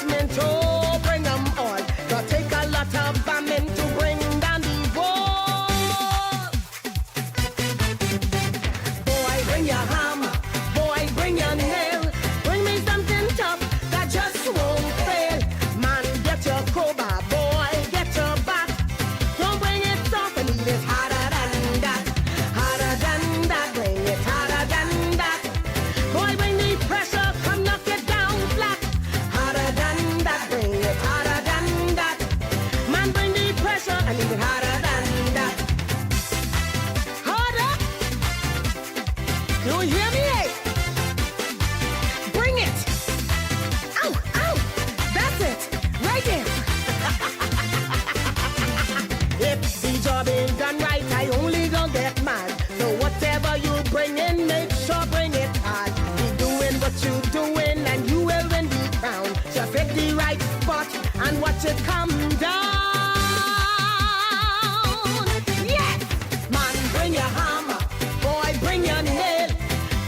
attachment, oh, bring them all. Gonna take a lot of bombing to bring down the wall. Boy, bring your hammer, boy, bring your nail. Bring me something tough that just won't fail. Man, get your crowbar, boy, get your bat. Don't bring it soft, I need it harder than that. Harder than that, bring it harder than that. Boy, bring the pressure, come knock it down flat. Harder than that, bring it harder than that. Man, bring the pressure, I need it harder than that. Harder? You hear me? Bring it. Ow, ow, that's it, right there. If the job ain't done right, I only gonna get mad. So whatever you bring in, make sure bring it hard. Be doing what you doing and you will win the crown. Just hit the right spot and watch it come down. Yes! Man, bring your hammer. Boy, bring your nail.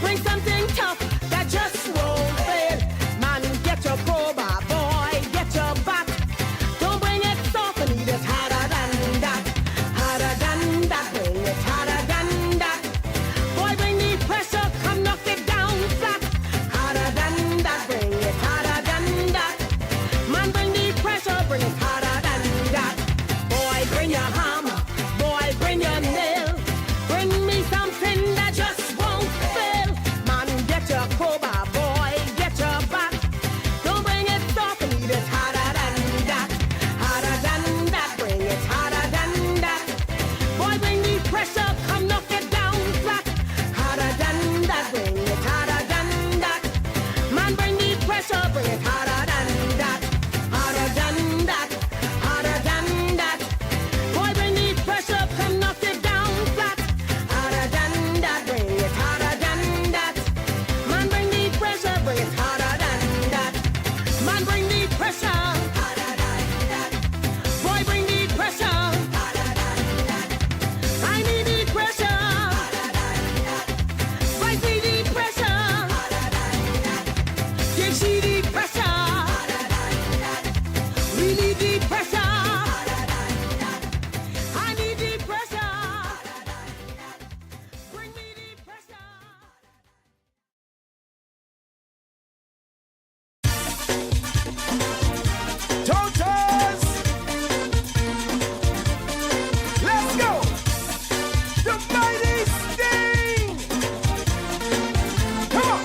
Bring something tough that just won't fail. Man, get your crowbar. Boy, get your bat. Don't bring it soft, I need it harder than that. Harder than that, bring it harder than that. Boy, bring the pressure, come knock it down flat. Harder than that, bring it harder than that. Man, bring the pressure, bring it harder than that. Boy, bring your hammer, boy, bring your nail. Bring me something that just won't fail. Man, get your crowbar, boy, get your bat. Don't bring it soft, I need it harder than that. Harder than that, bring it harder than that. Boy, bring the pressure, come knock it down flat. Harder than that, bring it harder than that. Man, bring the pressure, bring it harder than that. Harder than that, harder than that. Boy, bring the pressure, come knock it down flat. Harder than that, bring it harder than that. Man, bring the pressure, bring it harder than that. Man, bring the pressure, harder than that. Boy, bring the pressure, harder than that. I need the pressure, harder than that. Boy, see the pressure, harder than that. Give she the pressure, harder than that. We need the pressure, harder than that. I need the pressure, harder than that. Bring me the pressure. Totals! Let's go! The mighty Sting! Come on!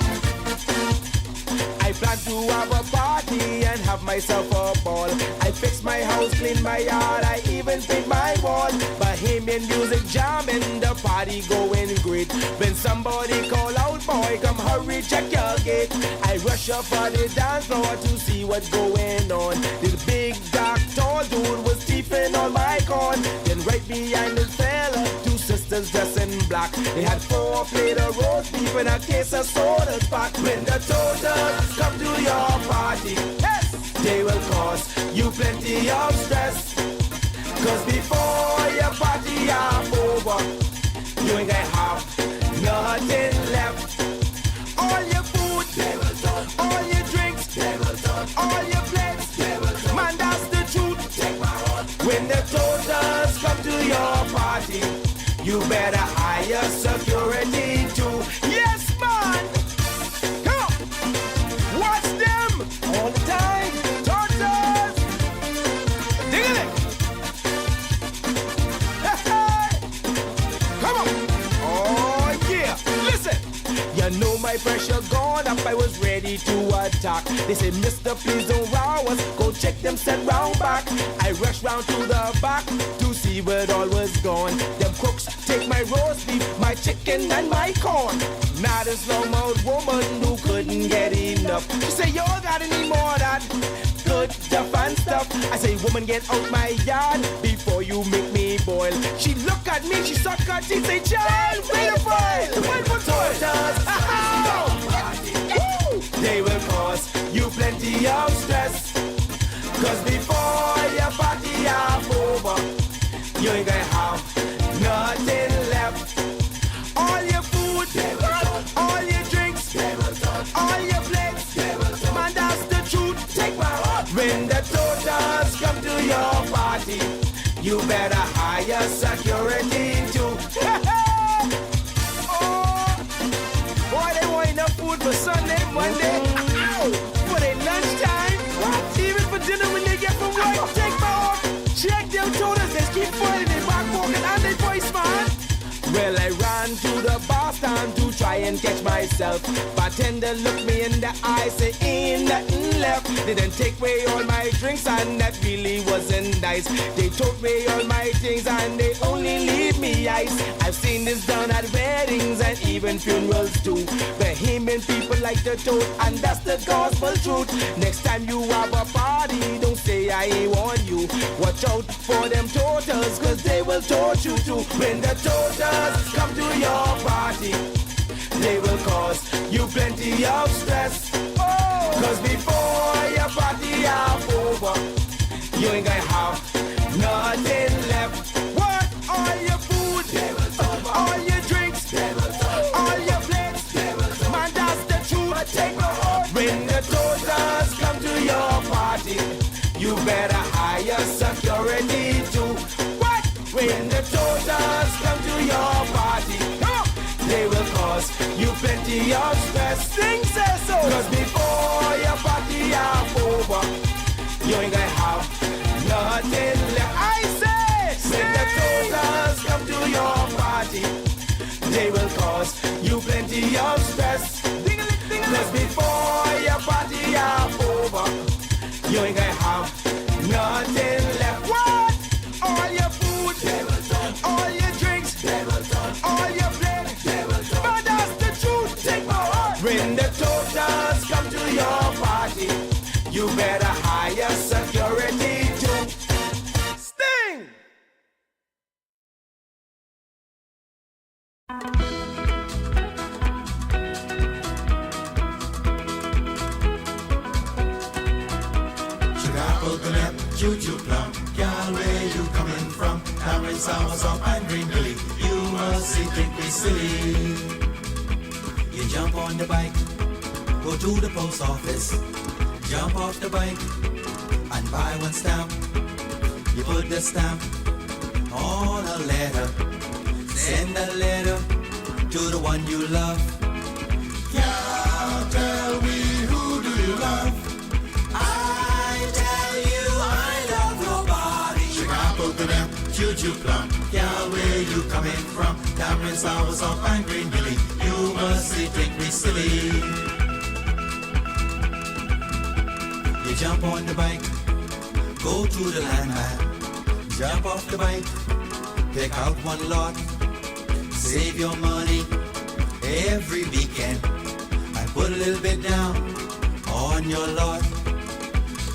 I plan to have a party and have myself a ball. I fix my house, clean my yard, I even paint my wall. Bohemian music jamming, the party going great. When somebody call out, boy, come hurry, check your gate. I rush up on the dance floor to see what's going on. This big, dark, tall dude was thieving on my corn. Then right behind this fella, two sisters dressed in black. They had 4 plates of roast beef and a case of soda pop. When the Totals come to your party, yes, they will cause you plenty of stress. Cause before your party half over, you ain't gonna have nothing left. All your food, they will touch. All your drinks, they will touch. All your plates, they will touch. Man, that's the truth. Take my word. When the Totals come to your party, you better hire security too. Yes, man. Come on. Watch them all the time. Totals. Dig it. Come on. Oh, yeah. Listen. You know my pressure gone up, I was ready to attack. They say, mister, please don't row us. Go check them set round back. I rushed round to the back to see where it all was gone. Them cooks take my roast beef, my chicken and my corn. Now this long-mouthed woman who couldn't get enough. She say, y'all gotta need more of that good stuff and stuff. I say, woman, get out my yard before you make me boil. She look at me, she suck her teeth, say, child, wait a while. Wait for Totals. They will cause you plenty of stress. Cause before your party half over, you ain't gonna have nothing left. All your food, all your drinks, all your plates, man, that's the truth. Take my heart. you better hire security too. Oh, boy, they want enough food for Sunday, Monday, for their lunchtime, even for dinner when they get from work. Take my off, check them totals, they keep fighting their back walking and they voice, man. Well, I ran to the bar stand to try and catch myself. Bartender looked me in the eye, say ain't nothing left. Didn't take away all my drinks and that really wasn't nice. They took away all my things and they only leave me ice. I've seen this done at weddings and even funerals too. Bahamian people like to toast and that's the gospel truth. Next time you have a party, don't say I ain't warn you. Watch out for them totals, cause they will torch you too. When the totals come to your party, they will cause you plenty of stress. Cause before your party half over, you ain't gonna have nothing left. What? All your food, all your drinks, all your plates, man, that's the truth. Take my heart. When the totals come to your party, you better hire security too. What? When the totals come to your party, they will cause you plenty of stress. Sing says so. Cause before your party half over, you ain't gonna have nothing left. I say, when the totals come to your party, they will cause you plenty of stress. Cause before your party half over, you ain't gonna have nothing left. What? All your food, all your drinks, all your plates, but that's the truth. Take my heart. When the totals come to your party, you better hire security too. Sting! Sugar, coconut, choo-choo plum. Girl, where you coming from? Tamarind, sour, salt, and green chili. You must see, think we silly. You jump on the bike, go to the post office. Jump off the bike and buy one stamp. You put the stamp on a letter. Send a letter to the one you love. Girl, tell me, who do you love? I tell you I love nobody. Sugar, coconut, choo-choo plum. Girl, where you coming from? Tamarind, sour, salt, and green chili. You must see, think me silly. You jump on the bike, go to the landman. Jump off the bike, pick out one lot. Save your money every weekend and put a little bit down on your lot.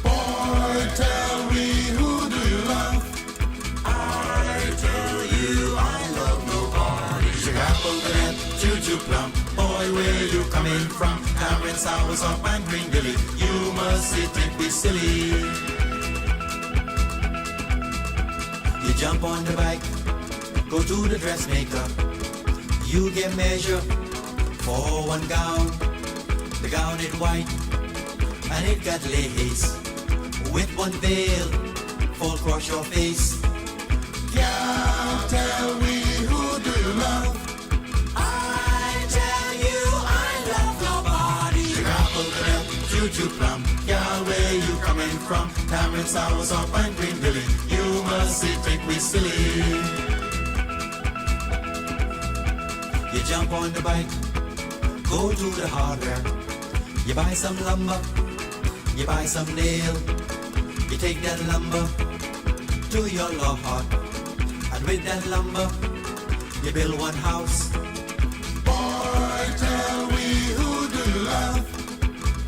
Boy, tell me, who do you love? I tell you I love nobody. Sugar, coconut, choo-choo plum. Boy, where you coming from? Tamarind, sour, salt, and green chili. You must sit and be silly. You jump on the bike, go to the dressmaker. You get measure for one gown. The gown is white and it got lace. With one veil, fall across your face. Girl, tell me, who do you love? I tell you I love nobody. Sugar, coconut, choo-choo plum. Girl, where you coming from? Tamarind, sour, salt, and green chili. You must see, think we silly. You jump on the bike, go to the hardware. You buy some lumber, you buy some nail. You take that lumber to your lot, and with that lumber, you build one house. Boy, tell me, who do you love?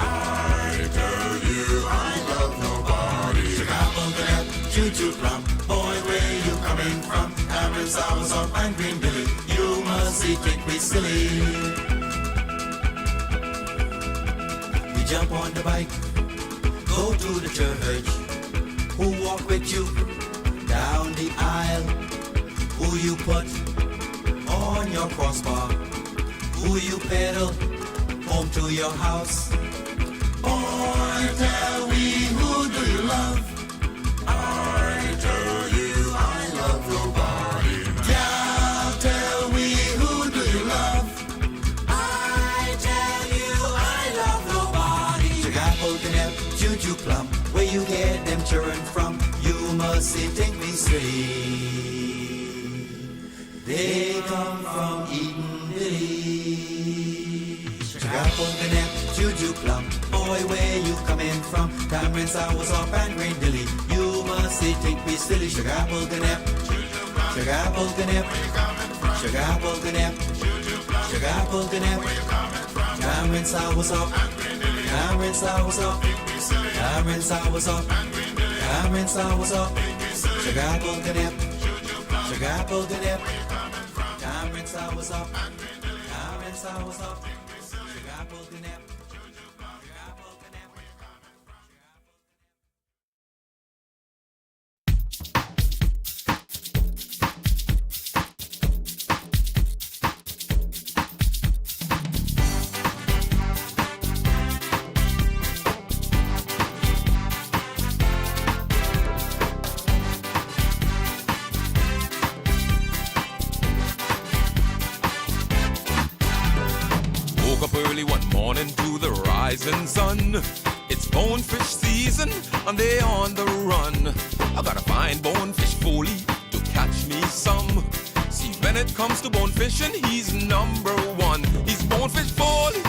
I tell you I love nobody. Sugar, coconut, choo-choo plum. Boy, where you coming from? Tamarind, sour, salt, and green chili. You must see, think we silly. You jump on the bike, go to the church. Who walk with you down the aisle? Who you put on your crossbar? Who you pedal home to your house? Boy, tell me, who do you love? I tell you I Where you get them children from? You must say, think me straight. They come from Eden Village. Sugar coconut, juju plum. Boy, where you coming from? Cameron, Sours up and Green Dilly. You must say, think me silly. Sugar coconut, sugar coconut, sugar coconut, sugar coconut. Cameron, Sours up, Cameron, Sours up, Cameron, Sours up, Cameron, Sours up. Sugar coconut, sugar coconut. Cameron, Sours up, Cameron, Sours up. Sugar coconut. Woke up early one morning to the rising sun. It's bonefish season and they on the run. I gotta find bonefish Foley to catch me some. See, when it comes to bonefishing, he's number one. He's bonefish Foley.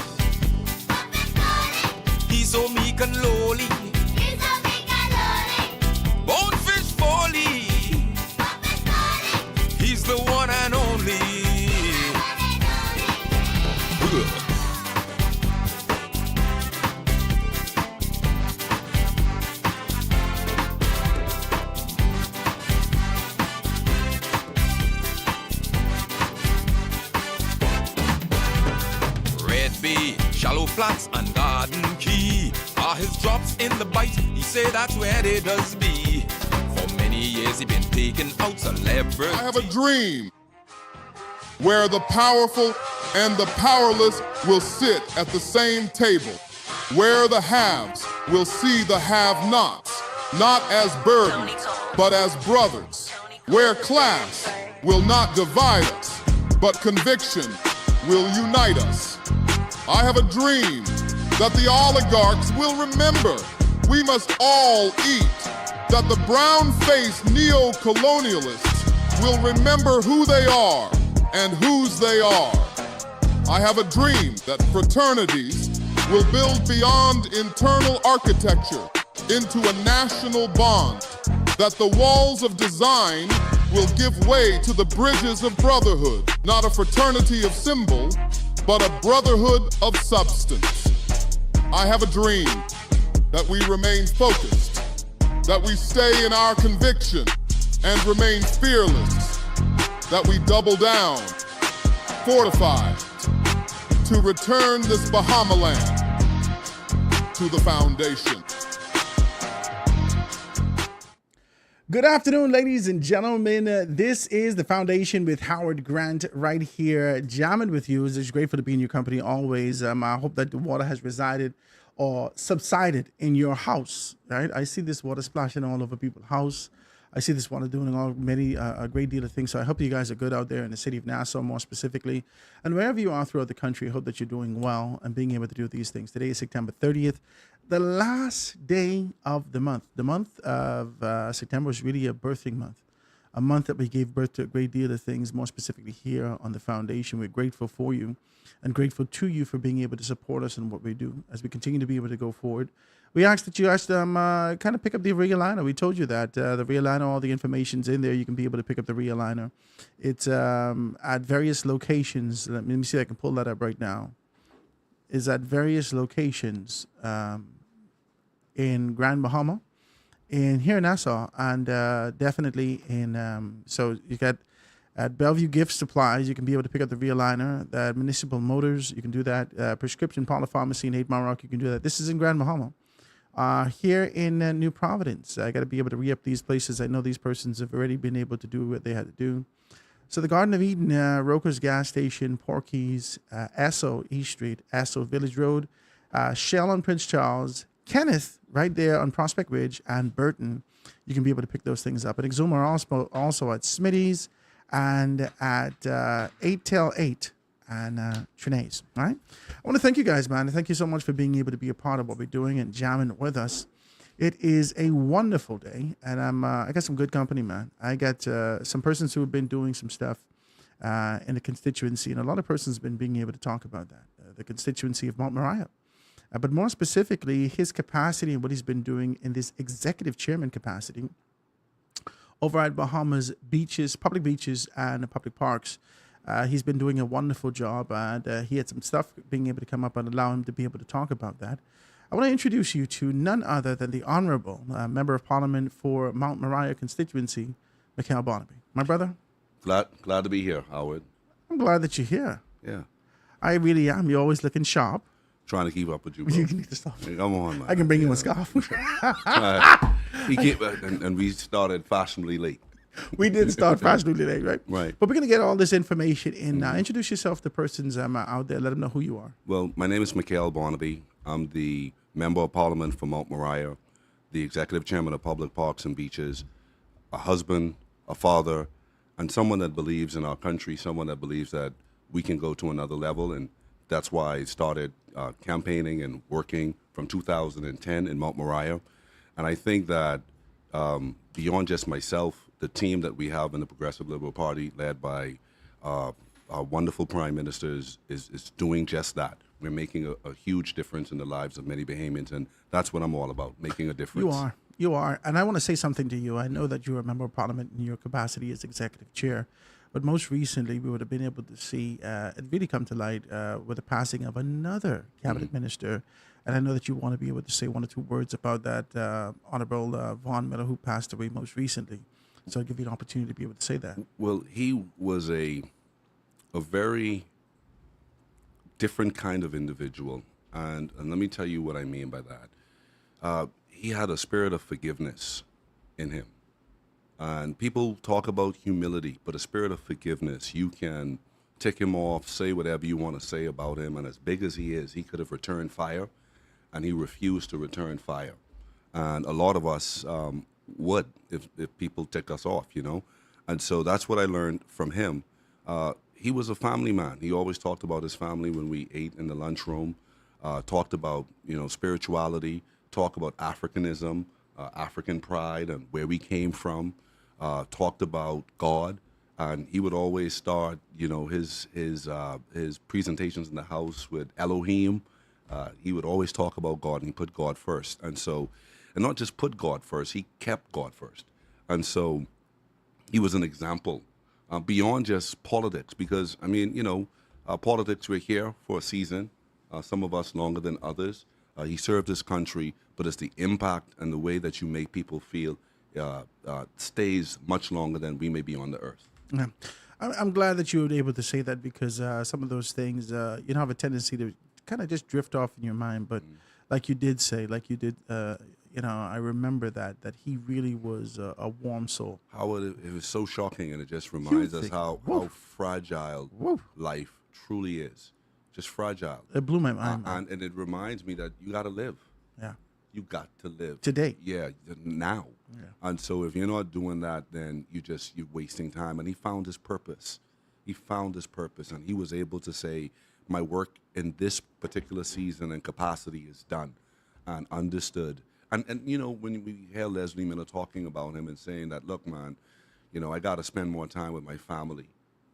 He's so meek and lowly. Bonefish Foley. He's the one and only. Ugh. Shallow Flats and Garden Key are his drops in the bite. He say that's where they does be. For many years he been taking out celebrities. I have a dream where the powerful and the powerless will sit at the same table, where the haves will see the have-nots, not as burdens, but as brothers, where class will not divide us, but conviction will unite us. I have a dream that the oligarchs will remember we must all eat, that the brown-faced neo-colonialists will remember who they are and whose they are. I have a dream that fraternities will build beyond internal architecture into a national bond, that the walls of design will give way to the bridges of brotherhood, not a fraternity of symbol, but a brotherhood of substance. I have a dream that we remain focused, that we stay in our conviction and remain fearless, that we double down, fortified, to return this Bahamaland to the foundation. Good afternoon, ladies and gentlemen. This is The Foundation with Howard Grant right here, jamming with you. It's grateful to be in your company always. I hope that the water has resided or subsided in your house, right? I see this water splashing all over people's house. I see this water doing a great deal of things. So I hope you guys are good out there in the city of Nassau, more specifically. And wherever you are throughout the country, I hope that you're doing well and being able to do these things. Today is September 30th. The last day of the month. The month of September is really a birthing month, a month that we gave birth to a great deal of things, more specifically here on the foundation. We're grateful for you and grateful to you for being able to support us in what we do as we continue to be able to go forward. We asked that you guys kind of pick up the realigner. We told you that the realigner, all the information's in there. You can be able to pick up the realigner. It's at various locations. Let me see if I can pull that up right now. Is at various locations in Grand Bahama, in here in Nassau, and definitely in, so you got at Bellevue Gift Supplies, you can be able to pick up the realigner. The Municipal Motors, you can do that. Prescription Polypharmacy in 8 Mile Rock, you can do that. This is in Grand Bahama. Here in New Providence, I got to be able to re-up these places. I know these persons have already been able to do what they had to do. So the Garden of Eden, Roker's Gas Station, Porky's, Esso East Street, Esso Village Road, Shell on Prince Charles, Kenneth right there on Prospect Ridge, and Burton. You can be able to pick those things up. And Exuma also at Smitty's and at 8 Till 8 and Trinays. All right. I want to thank you guys, man. Thank you so much for being able to be a part of what we're doing and jamming with us. It is a wonderful day, and I got some good company, man. I got some persons who have been doing some stuff in the constituency, and a lot of persons have been being able to talk about that, the constituency of Mount Moriah. But more specifically, his capacity and what he's been doing in this executive chairman capacity over at Bahamas beaches, public beaches, and public parks. He's been doing a wonderful job, and he had some stuff being able to come up and allow him to be able to talk about that. I want to introduce you to none other than the Honorable Member of Parliament for Mount Moriah constituency, Mikhail Barnaby. My brother? Glad to be here, Howard. I'm glad that you're here. Yeah. I really am. You're always looking sharp. Trying to keep up with you, bro. You need to stop. Hey, come on, man. I can bring you a scarf. And we started fashionably late. We did start fashionably late, right? Right. But we're going to get all this information in now. Introduce yourself to persons out there. Let them know who you are. Well, my name is Mikhail Barnaby. I'm the Member of Parliament for Mount Moriah, the Executive Chairman of Public Parks and Beaches, a husband, a father, and someone that believes in our country, someone that believes that we can go to another level. And that's why I started campaigning and working from 2010 in Mount Moriah. And I think that beyond just myself, the team that we have in the Progressive Liberal Party, led by our wonderful Prime Minister, is doing just that. We're making a huge difference in the lives of many Bahamians, and that's what I'm all about, making a difference. You are. And I want to say something to you. I know that you're a member of Parliament in your capacity as executive chair, but most recently we would have been able to see it really come to light with the passing of another cabinet minister. And I know that you want to be able to say one or two words about that, Honorable Vaughn Miller, who passed away most recently. So I'll give you an opportunity to be able to say that. Well, he was a very different kind of individual. And let me tell you what I mean by that. He had a spirit of forgiveness in him. And people talk about humility, but a spirit of forgiveness, you can tick him off, say whatever you want to say about him. And as big as he is, he could have returned fire, and he refused to return fire. And a lot of us would if people tick us off, you know. And so that's what I learned from him. He was a family man. He always talked about his family when we ate in the lunchroom, talked about, spirituality, talked about Africanism, African pride and where we came from, talked about God. And he would always start, his presentations in the house with Elohim. He would always talk about God, and he put God first. And not just put God first, he kept God first. And so he was an example beyond just politics, because, politics, we're here for a season, some of us longer than others. He served his country, but it's the impact and the way that you make people feel stays much longer than we may be on the earth. Yeah. I'm glad that you were able to say that, because some of those things, have a tendency to kind of just drift off in your mind. But like you did say, I remember that he really was a warm soul. It was so shocking, and it just reminds us how fragile life truly is. Just fragile. It blew my mind. And it reminds me that you got to live. Yeah. You got to live. Today. Yeah, now. Yeah. And so if you're not doing that, then you're wasting time. And he found his purpose. And he was able to say, my work in this particular season and capacity is done and understood. And when we hear Leslie Miller talking about him and saying that, look, man, I got to spend more time with my family.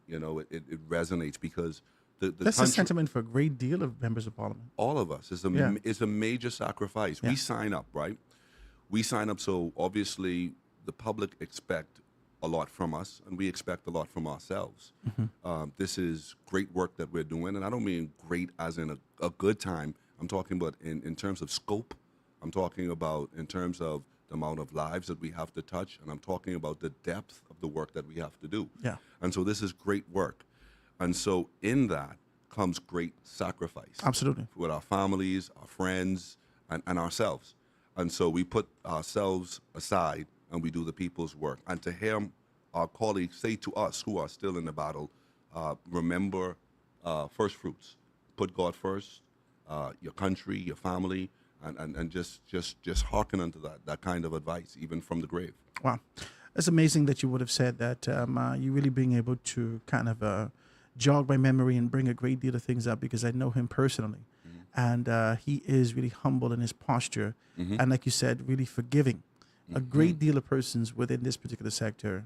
It resonates, because that's a sentiment for a great deal of members of Parliament. All of us. It's a major sacrifice. Yeah. We sign up, right? We sign up, so obviously the public expect a lot from us, and we expect a lot from ourselves. Mm-hmm. This is great work that we're doing, and I don't mean great as in a good time. I'm talking about in terms of scope. I'm talking about in terms of the amount of lives that we have to touch, and I'm talking about the depth of the work that we have to do. Yeah. And so this is great work. And so in that comes great sacrifice. Absolutely. With our families, our friends, and ourselves. And so we put ourselves aside, and we do the people's work. And to hear our colleagues say to us who are still in the battle, remember first fruits. Put God first, your country, your family, and just hearken unto that kind of advice, even from the grave. Wow. It's amazing that you would have said that. You really being able to kind of jog my memory and bring a great deal of things up, because I know him personally. and he is really humble in his posture, and like you said, really forgiving. A great deal of persons within this particular sector,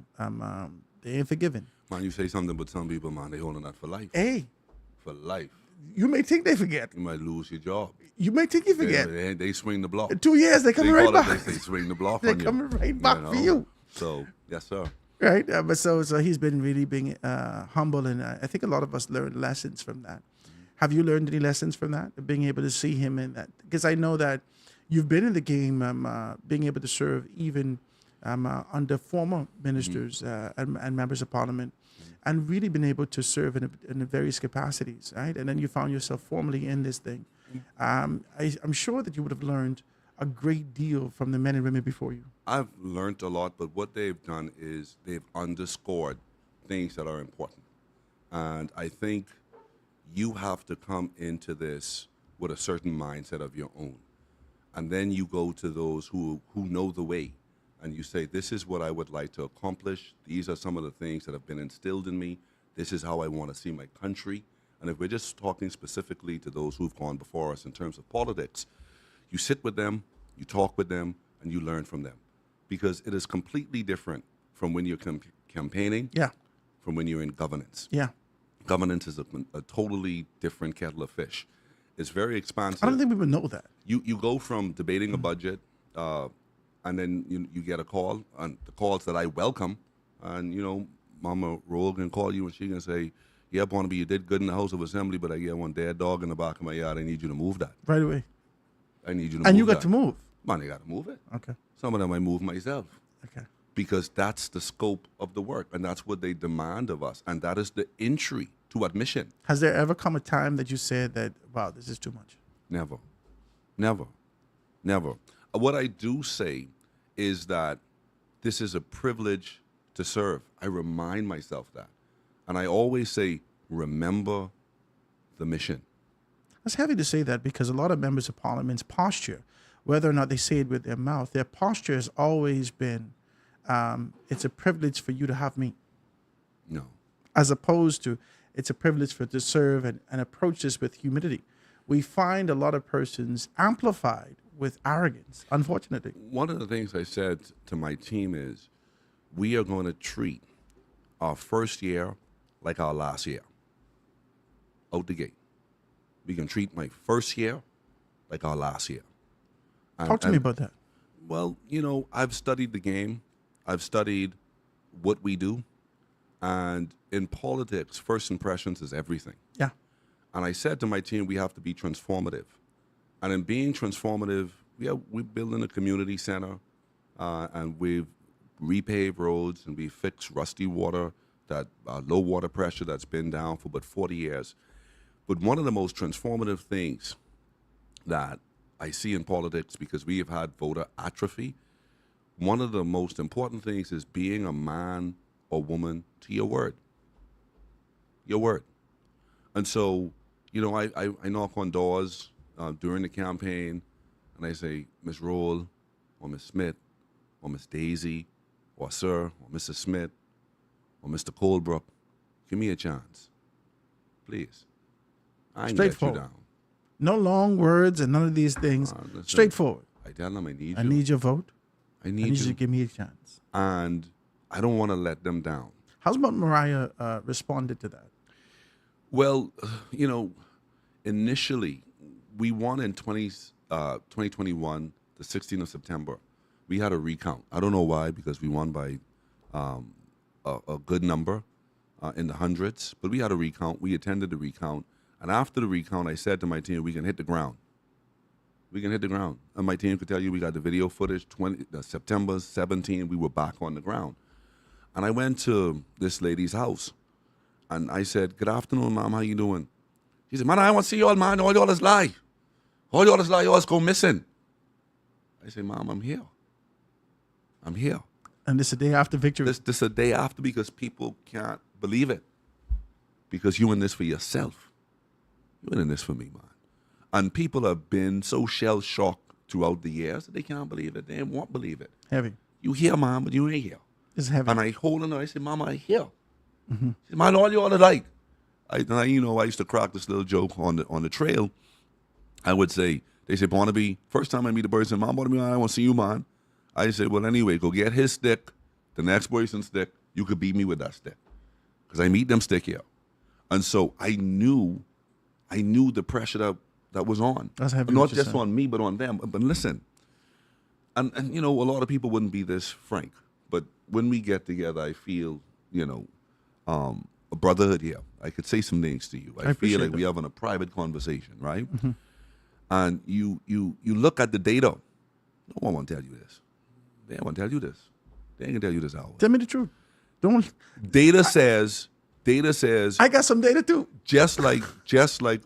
they ain't forgiven. Man, you say something, but some people, man, they holding that for life. Hey, For life. you may think they forget. You might lose your job. You may think you forget. They swing the block. In 2 years, they coming They right call it, back. They swing the block They're on you. coming right back for you. So, yes, sir. Right, but so he's been really being humble, and I think a lot of us learned lessons from that. Have you learned any lessons from that? Being able to see him in that, because I know that you've been in the game, being able to serve even under former ministers and members of parliament, and really been able to serve in various capacities, right? And then you found yourself formally in this thing. I'm sure that you would have learned a great deal from the men and women before you. I've learned a lot, but what they've done is they've underscored things that are important. And I think you have to come into this with a certain mindset of your own. And then you go to those who know the way, and you say, this is what I would like to accomplish. These are some of the things that have been instilled in me. This is how I want to see my country. And if we're just talking specifically to those who've gone before us in terms of politics, you sit with them, you talk with them, and you learn from them. Because it is completely different from when you're campaigning, Yeah, from when you're in governance. yeah. Governance is a totally different kettle of fish. It's very expansive. I don't think people know that. You go from debating a budget, and then you get a call, and the calls that I welcome, and Mama Roll can call you and she can say, "Yeah, Barnaby, you did good in the House of Assembly, but I get one dead dog in the back of my yard. I need you to move that. Right away. I need you to And move you got that." to move. Man, I got to move it. Okay. Some of them I move myself. Okay. Because that's the scope of the work, and that's what they demand of us, and that is the entry to admission. Has there ever come a time that you said that, wow, this is too much? Never. Never. Never. What I do say is that this is a privilege to serve. I remind myself that. And I always say, remember the mission. It's heavy to say that because a lot of members of parliament's posture, whether or not they say it with their mouth, their posture has always been, it's a privilege for you to have me, No. as opposed to it's a privilege for to serve and approach this with humility. We find a lot of persons amplified with arrogance, unfortunately. One of the things I said to my team is, we are going to treat our first year like our last year. Out the gate. We can treat my first year like our last year. Talk to me about that. Well, I've studied the game. I've studied what we do. And in politics, first impressions is everything. Yeah. And I said to my team, we have to be transformative. And in being transformative, we're building a community center, and we've repaved roads, and we fixed rusty water, that low water pressure that's been down for about 40 years. But one of the most transformative things that I see in politics, because we have had voter atrophy, one of the most important things is being a man or woman to your word. Your word. And so, I knock on doors during the campaign, and I say, Miss Roll, or Miss Smith, or Miss Daisy, or Sir, or Mrs. Smith, or Mr. Colebrook, give me a chance. Please. I ain't let you Straightforward. down. No long words and none of these things. Listen, Straightforward. I tell them I need you. I need your vote. I I need need you you. to give me a chance. And I don't want to let them down. How's Mount Mariah responded to that? Well, initially, we won in 2021, the 16th of September. We had a recount. I don't know why, because we won by a good number in the hundreds. But we had a recount. We attended the recount. And after the recount, I said to my team, we can hit the ground. We can hit the ground. And my team could tell you we got the video footage, September 17, we were back on the ground. And I went to this lady's house. And I said, "Good afternoon, ma'am. How you doing?" She said, "Man, I want to see y'all, man. All y'all is lie. All y'all is lie. Y'all is go missing." I said, "Mom, I'm here. I'm here." And this is the day after victory. This is a day after, because people can't believe it. Because you in this for yourself. You in this for me, man. And people have been so shell-shocked throughout the years that they can't believe it. They won't believe it. Heavy. You here, mom, but you ain't here. It's heavy. And I hold on her. I said, "Mama, I here." She said, "Man, all you all are like." I used to crack this little joke on the trail. I would say, they say, Barnaby, first time I meet a person, Mom, Barnaby, I want to see you, man. I say, well, anyway, go get his stick, the next person's stick. You could beat me with that stick. Because I meet them stick here. And so I knew the pressure that was on. That's heavy, Not what you're just saying. on me, but on them. But listen, and you know, a lot of people wouldn't be this frank. But when we get together, I feel, you know, a brotherhood here. I could say some things to you. I feel appreciate like that. we're having a private conversation, right? And you look at the data. No one want to tell you this. They don't want to tell you this. They ain't gonna tell you this hour. Tell me the truth. Don't. Data says I got some data too. just like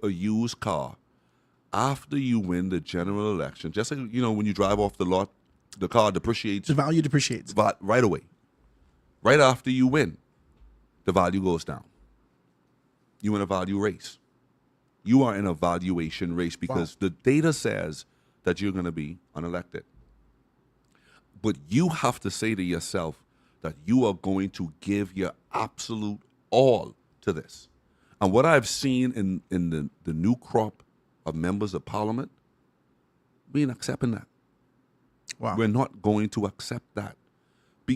a used car, after you win the general election, just like, you know, when you drive off the lot, the car depreciates The value depreciates. right away. Right after you win, the value goes down. You in a value race. You are in a valuation race because the data says that you're going to be unelected. But you have to say to yourself that you are going to give your absolute all to this. And what I've seen in the new crop of members of parliament, we ain't accepting that. Wow. We're not going to accept that.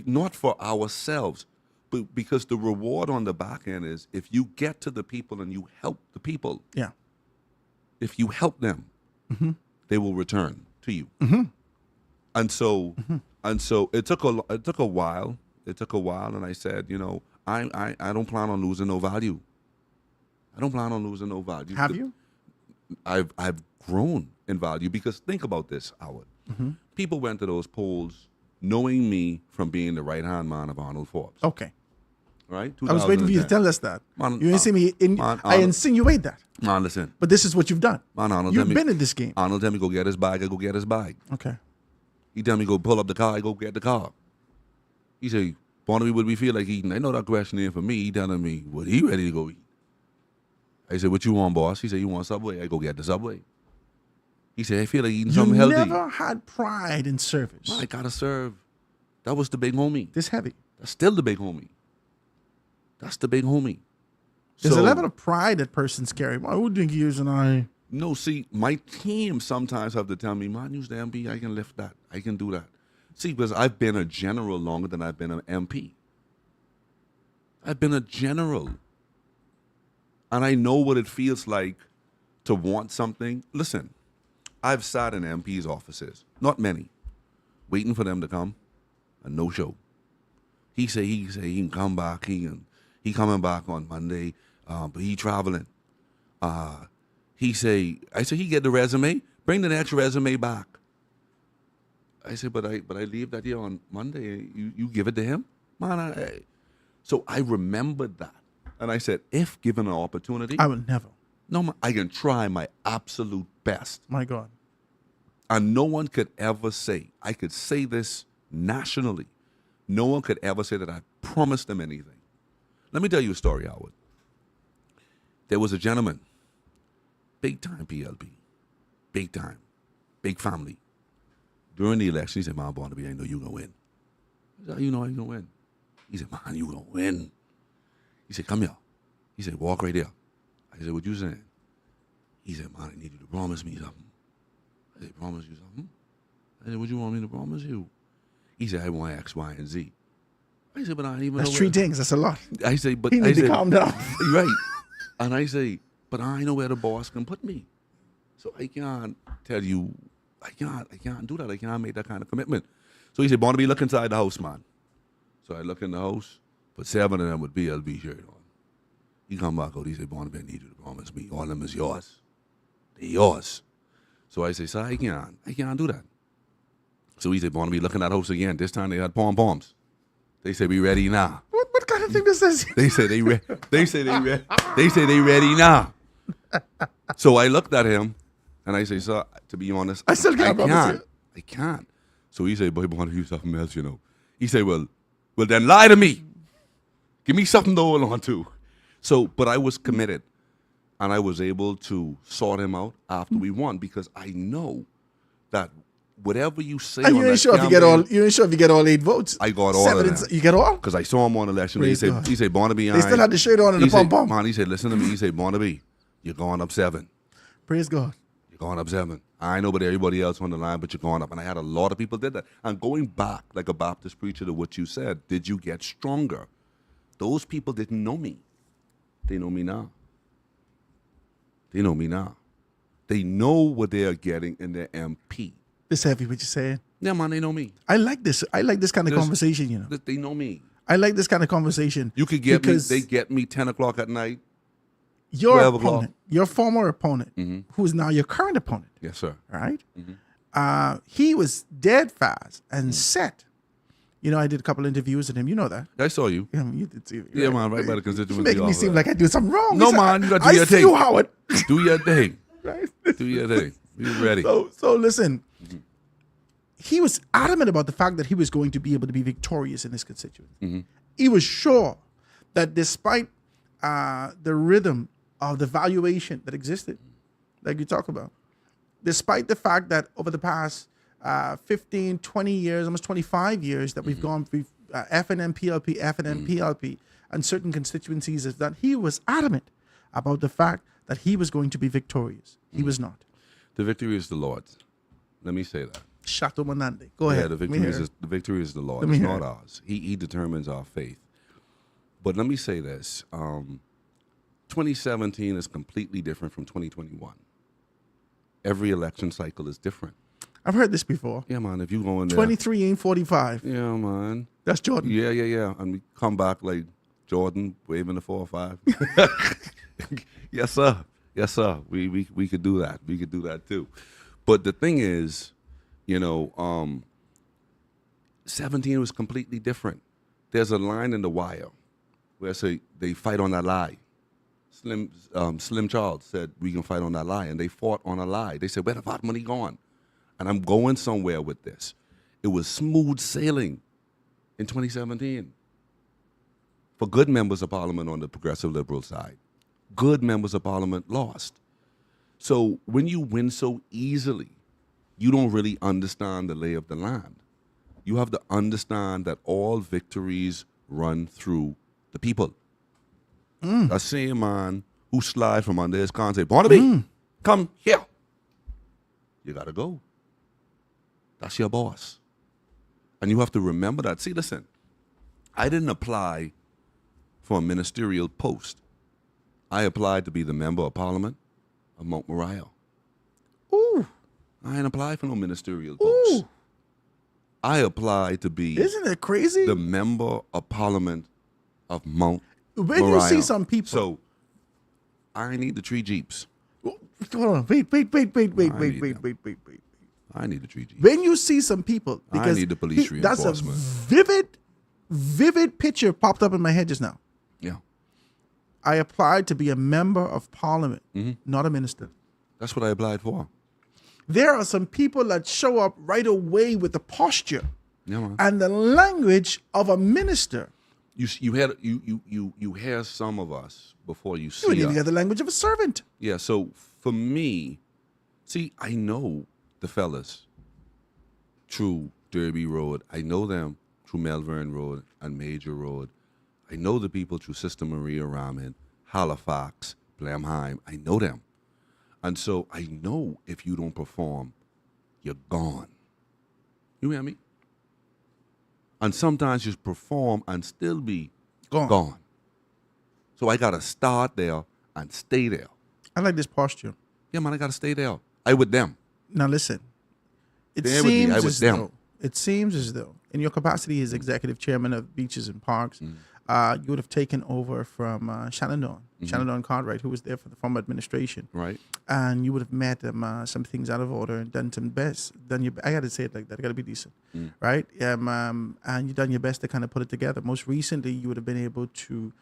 Not for ourselves, but because the reward on the back end is if you get to the people and you help the people, Yeah. if you help them, they will return to you. And so it took a while. It took a while, and I said, you know, I don't plan on losing no value. I don't plan on losing no value. Have you? I've grown in value because think about this, Howard. People went to those polls knowing me from being the right-hand man of Arnold Forbes, Okay. right? I was waiting for you to 2010. tell us that. Man, You didn't see me. I insinuate that. Man, listen. But this is what you've done. Man, Arnold, You've tell me- been in this game. Arnold tell me go get his bag, I go get his bag. Okay. He tell me go pull up the car, I go get the car. He say, Barnaby, what do we feel like eating? I know that question ain't for me. He telling me, what he ready to go eat? I said, what you want, boss? He said, you want Subway? I go get the Subway. He said, I feel like eating You something healthy. never had pride in service. I gotta serve. That was the big homie. This heavy. That's still the big homie. That's the big homie. There's So- a level of pride that persons carry. Why would think years and I? No, see, my team sometimes have to tell me, man, use the MP, I can lift that. I can do that. See, because I've been a general longer than I've been an MP. I've been a general. And I know what it feels like to want something. Listen, I've sat in MP's offices, not many, waiting for them to come, and no show. He say he can come back. He coming back on Monday, but he traveling. I say he get the resume. Bring the next resume back. I said, but I leave that here on Monday. You give it to him, man. So I remembered that, and I said, if given an opportunity, I will never. no, I can try my absolute best. My God. And no one could ever say, I could say this nationally, no one could ever say that I promised them anything. Let me tell you a story, Howard. There was a gentleman, big time PLP, big time, big family. During the election, he said, man, Barnaby, I know you're going to win. I said, how you know I'm going to win? He said, man, you're going to win. He said, come here. He said, walk right there. I said, what you saying? He said, man, I need you to promise me something. I said, promise you something? I said, what you want me to promise you? He said, I want X, Y, and Z. I said, but I don't even That's know three where- things. That's a lot. I say, but He I need to say, calm down. right. And I say, but I know where the boss can put me. So I can't tell you, I can't do that. I can't make that kind of commitment. So he said, Barnaby, look inside the house, man. So I look in the house, but 7 of them with BLB shirt on. He come back out, he said, Barnaby, I need you to promise me. All of them is yours. They're yours. So I say, sir, I can't do that. So he said, Barnaby, look in that house again. This time they had pom-poms. They said, we ready now. What kind of thing this is? They say they ready now. So I looked at him and I say, sir, to be honest, I still can't promise you. I can't. So he said, boy, I want to use something else, you know. He said, well, then lie to me. Give me something to hold on to. So, but I was committed and I was able to sort him out after we won because I know that whatever you say And on you ain't that sure if you get campaign- all. You ain't sure if you get all 8 votes. I got all 7 of them. You get all. Because I saw him on election day. Praise God. He said, Barnaby, They still had the shirt on and he the pom-pom. Man, he said, listen to me. He said, Barnaby, you're going up 7. Praise God. You're going up 7. I know, but everybody else on the line, but you're going up. And I had a lot of people did that. And going back, like a Baptist preacher, to what you said, did you get stronger? Those people didn't know me. They know me now. They know me now. They know what they are getting in their MP. It's heavy what you're saying. Yeah, man, they know me. I like this. I like this kind of conversation, you know. They know me. I like this kind of conversation. You could get me, because they get me 10 o'clock at night. your 12 o'clock. opponent, your former opponent, who is now your current opponent, Yes, sir. right? He was dead fast and set. You know, I did a couple interviews with him. You know that. I saw you. Yeah, you did too. Yeah, man, right by the constituency You're making me office. seem like I do something wrong. No, He said, man, you got to do I your see thing. you, Howard. Do your thing. Right? Do your thing. Be ready. So listen, he was adamant about the fact that he was going to be able to be victorious in this constituency. He was sure that despite the rhythm of the valuation that existed, like you talk about, despite the fact that over the past 15, 20 years, almost 25 years that we've gone through FNM, PLP, FNM, PLP, and certain constituencies, is that he was adamant about the fact that he was going to be victorious. He was not. The victory is the Lord's. Let me say that. Chateau Monande. Go Yeah, ahead. the Let me victory hear is it. the victory is the Lord. Let me It's hear not it. ours. He determines our faith. But let me say this: 2017 is completely different from 2021. Every election cycle is different. I've heard this before. Yeah, man. If you go in there, 23 ain't 45. yeah, man. That's Jordan. Yeah. And we come back like Jordan waving the 4 or 5. Yes, sir. Yes, sir. We could do that. We could do that too. But the thing is, 17 was completely different. There's a line in The Wire where they fight on that lie. Slim Charles said, we can fight on that lie. And they fought on a lie. They said, where the pot money gone? And I'm going somewhere with this. It was smooth sailing in 2017 for good members of parliament on the progressive liberal side. Good members of parliament lost. So when you win so easily, you don't really understand the lay of the land. You have to understand that all victories run through the people. That same man who slide from under his car and say, Barnaby, come here. You got to go. That's your boss. And you have to remember that. See, listen, I didn't apply for a ministerial post. I applied to be the member of parliament of Mount Moriah. Ooh. I didn't apply for no ministerial post. Ooh. I applied to be Isn't it crazy? the member of parliament of Mount When Moriah. you see some people. So I need the 3 Jeeps. Hold on. Wait. I need them. Wait. I need the 3 Jeeps. When you see some people, because need the police that's a reinforcement. vivid picture popped up in my head just now. Yeah. I applied to be a member of parliament, Mm-hmm. not a minister. That's what I applied for. There are some people that show up right away with the posture Yeah, man. and the language of a minister. You hear some of us before you You see wouldn't even us. get the language of a servant. Yeah, so for me, see, I know the fellas through Derby Road. I know them through Melbourne Road and Major Road. I know the people through Sister Maria Ramin, Halifax, Blenheim. I know them. And so I know if you don't perform, you're gone. You hear me? And sometimes you perform and still be gone. So I got to start there and stay there. I like this posture. Yeah, man, I got to stay there. I with them. Now listen, it They with me, seems I with as them. though in your capacity as executive chairman of Beaches and Parks, you would have taken over from Shannon Dawn, Shannon Dawn Cartwright, who was there for the former administration, Right. and you would have met some things out of order and done some best. I got to say it like that. I got to be decent, right? And you done your best to kind of put it together. Most recently, you would have been able to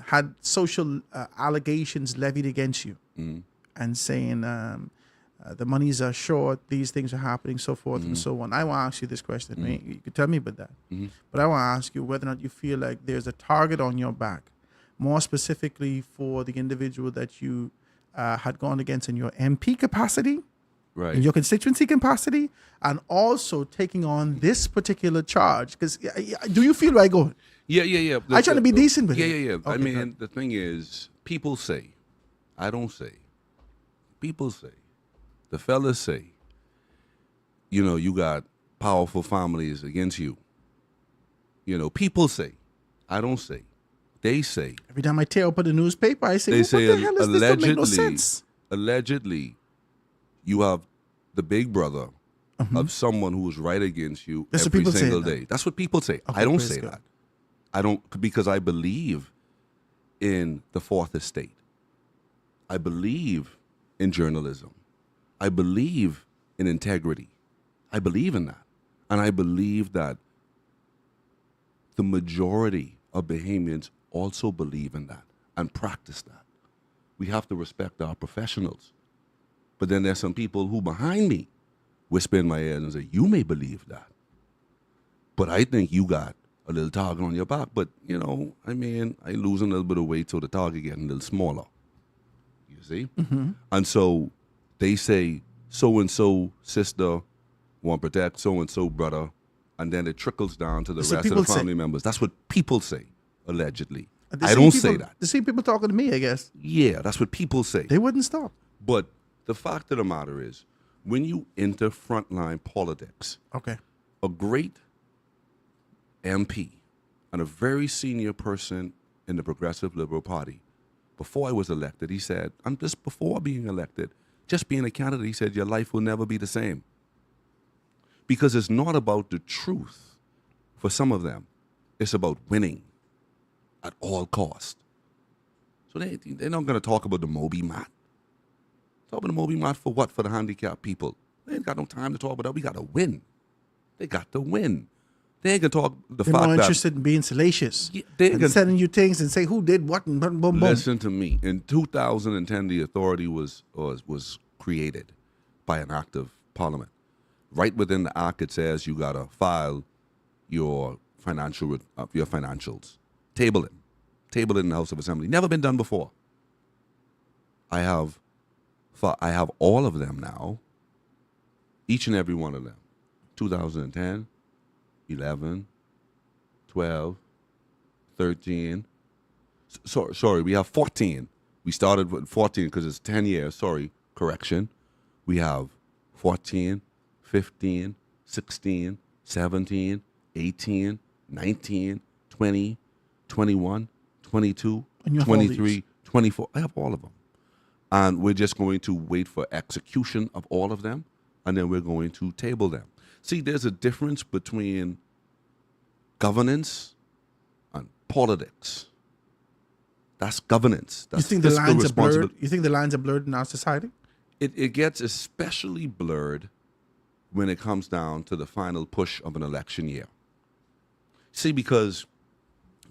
had social allegations levied against you, and saying the monies are short, these things are happening, so forth and so on. I want to ask you this question. Right? You could tell me about that, but I want to ask you whether or not you feel like there's a target on your back, more specifically for the individual that you had gone against in your MP capacity, Right. in your constituency capacity, and also taking on this particular charge. Because do you feel where I go? Yeah. I try to be decent with yeah, it. Yeah. I Okay, mean, good. the thing is, people say, I don't say, People say, the fellas say, you know, you got powerful families against you. You know, people say, I don't say, they say. Every time I tear open the newspaper, I say, They what say the hell is this? Don't make no allegedly, sense. allegedly, you have the big brother of someone who is right against you That's what every people say, single though. day. That's what people say. Okay, I don't praise say God. that. I don't, because I believe in the fourth estate. I believe in journalism. I believe in integrity. I believe in that. And I believe that the majority of Bahamians also believe in that and practice that. We have to respect our professionals. But then there's some people who behind me whisper in my ear and say, you may believe that, but I think you got a little target on your back. But, you know, I mean, I losing a little bit of weight, so the target getting a little smaller. You see? And so they say, so-and-so sister want to protect so-and-so brother, and then it trickles down to the That's what rest of the people say. family members. That's what people say, allegedly. The I same don't people- say that. The same people talking to me, I guess. Yeah, that's what people say. They wouldn't stop. But the fact of the matter is, when you enter frontline politics, Okay. a great MP and a very senior person in the Progressive Liberal Party, before I was elected, he said, I'm just before being elected, just being a candidate, he said, your life will never be the same. Because it's not about the truth for some of them. It's about winning at all cost. So they're not going to talk about the Moby Mat. Talk about the Moby Mat for what? For the handicapped people. They ain't got no time to talk about that. We got to win. They got to win. They ain't going to talk the They're fact more that... interested in being salacious. Yeah, they and can- sending you things and say who did what and boom, boom, boom. Listen to me. In 2010, the authority was created by an act of parliament. Right within the act, it says you gotta file your financials. Table it in the House of Assembly. Never been done before. I have all of them now. Each and every one of them. 2010, 11, 12, 13. Sorry, we have 14. We started with 14 because it's 10 years. Sorry, correction. We have 14, 15, 16, 17, 18, 19, 20, 21, 22, And you have all 23, these. 24. I have all of them. And we're just going to wait for execution of all of them, and then we're going to table them. See, there's a difference between governance and politics. That's governance. You That's think the fiscal lines are blurred? responsibility. You think the lines are blurred in our society? It gets especially blurred when it comes down to the final push of an election year. See, because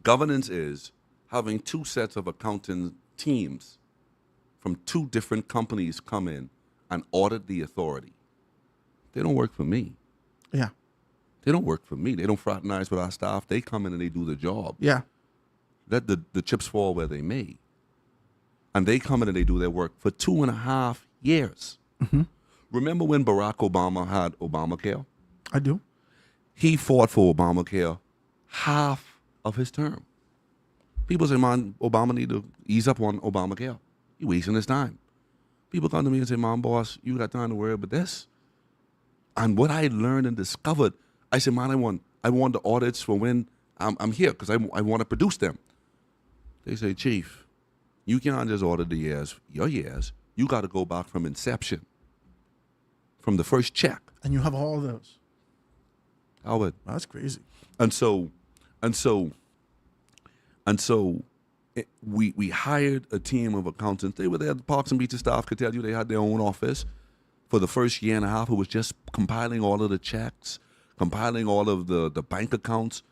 governance is having two sets of accounting teams from two different companies come in and audit the authority. They don't work for me. Yeah. They don't work for me. They don't fraternize with our staff. They come in and they do the job. Yeah. Let the chips fall where they may. And they come in and they do their work for 2.5 years. Remember when Barack Obama had Obamacare? I do. He fought for Obamacare half of his term. People say, man, Obama need to ease up on Obamacare. He wasting his time. People come to me and say, man, boss, you got time to worry about this? And what I learned and discovered, I said, man, I want the audits for when I'm here because I want to produce them. They say, Chief, you can't just audit your years. You got to go back from inception, from the first check. And you have all those. Howard. That's crazy. And so we hired a team of accountants. They were there. The Parks and Beaches staff could tell you they had their own office. For the first year and a half, it was just compiling all of the checks, compiling all of the bank accounts,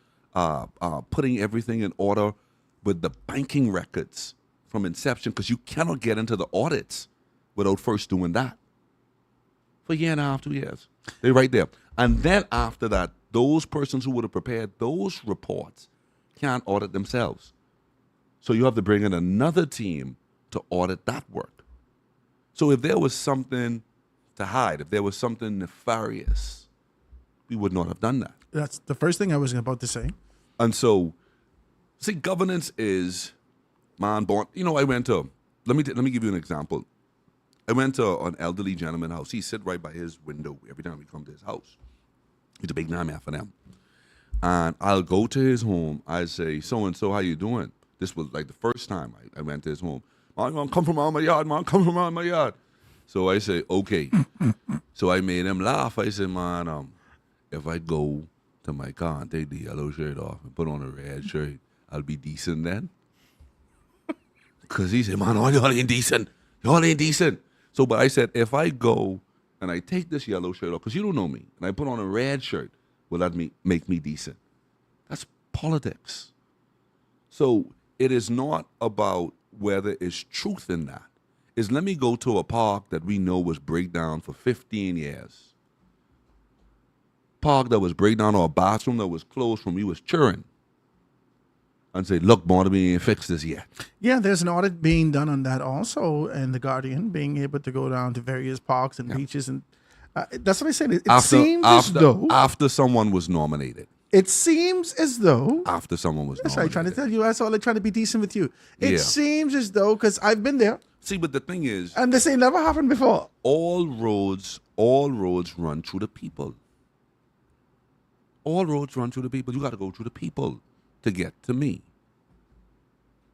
putting everything in order with the banking records from inception, because you cannot get into the audits without first doing that. For a year and a half, 2 years. They're right there. And then after that, those persons who would have prepared those reports can't audit themselves. So you have to bring in another team to audit that work. So if there was something to hide, if there was something nefarious, we would not have done that. That's the first thing I was about to say. And so, see, governance is man born. You know, I went to. Let me give you an example. I went to an elderly gentleman's house. He sit right by his window every time we come to his house. He's a big nightmare for them. And I'll go to his home. I say, so-and-so, how you doing? This was like the first time I went to his home. Man, come from around my yard, man. Come from around my yard. So I say, okay. So I made him laugh. I said, man, if I go to my car and take the yellow shirt off and put on a red shirt, I'll be decent then. Because he said, man, y'all ain't decent. Y'all ain't decent. So, but I said, if I go and I take this yellow shirt off, because you don't know me, and I put on a red shirt, will that make me decent? That's politics. So it is not about whether it's truth in that. It's let me go to a park that we know was break down for 15 years. Park that was break down, or a bathroom that was closed when we was children. And say, look, boy, we ain't fixed this yet. Yeah, there's an audit being done on that also, and the Guardian being able to go down to various parks and beaches, and that's what I said. It seems as though after someone was nominated. It seems as though after someone was that's nominated. what I'm trying to tell you. That's all I'm trying to be decent with you. It Yeah. seems as though, because I've been there, See, but the thing is, and this ain't never happened before. all roads run through the people. All roads run through the people. You got to go through the people to get to me.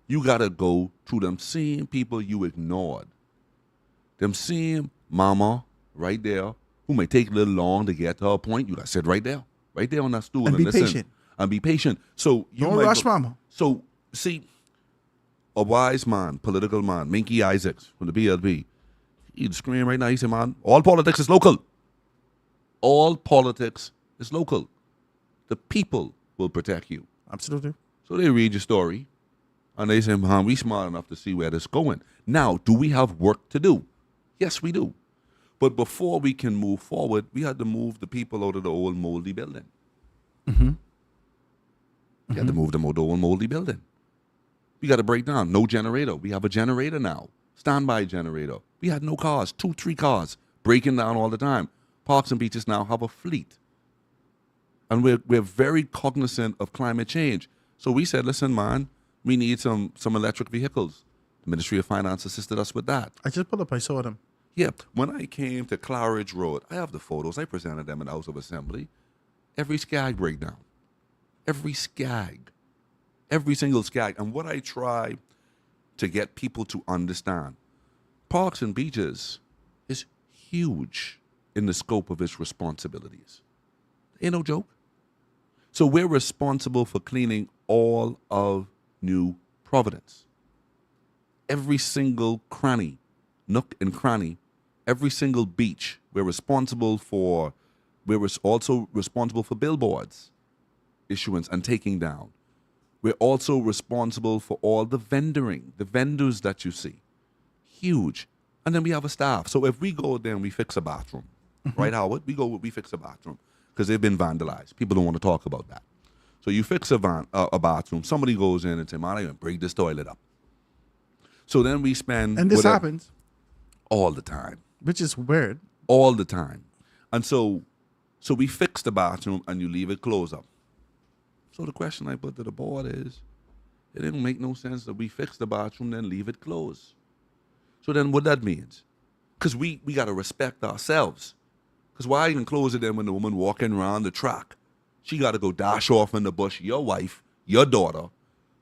You got to go through them same people you ignored. Them same mama right there who may take a little long to get to her point. You got to sit right there on that stool And be listen. patient. And be patient. So you Don't might rush mama. So, see, a wise man, political man, Minky Isaacs from the BLP, he'd scream right now. He said, man, all politics is local. All politics is local. The people will protect you. Absolutely. So they read your story, and they say, man, we smart enough to see where this is going. Now, do we have work to do? Yes, we do. But before we can move forward, we had to move the people out of the old moldy building. We had to move them out of the old moldy building. We got to break down. No generator. We have a generator now. Standby generator. We had no cars, 2-3 cars, breaking down all the time. Parks and beaches now have a fleet. And we're very cognizant of climate change. So we said, listen, man, we need some electric vehicles. The Ministry of Finance assisted us with that. I just pulled up. I saw them. Yeah, when I came to Claridge Road, I have the photos. I presented them in the House of Assembly. Every skag breakdown. Every skag. Every single skag. And what I try to get people to understand, parks and beaches is huge in the scope of its responsibilities. Ain't no joke. So we're responsible for cleaning all of New Providence. Every single cranny, nook and cranny, every single beach, we're also responsible for billboards issuance and taking down. We're also responsible for all the vendors that you see. Huge. And then we have a staff. So if we go there and we fix a bathroom, right, Howard? We fix a bathroom because they've been vandalized. People don't want to talk about that. So you fix a bathroom. Somebody goes in and say, man, I'm going to break this toilet up. So then we spend... And this happens. All the time. Which is weird. All the time. And so we fix the bathroom and you leave it closed up. So the question I put to the board is, it didn't make no sense that we fix the bathroom then leave it closed. So then what that means? Because we got to respect ourselves. Because why even close it then when the woman walking around the track? She got to go dash off in the bush. Your wife, your daughter,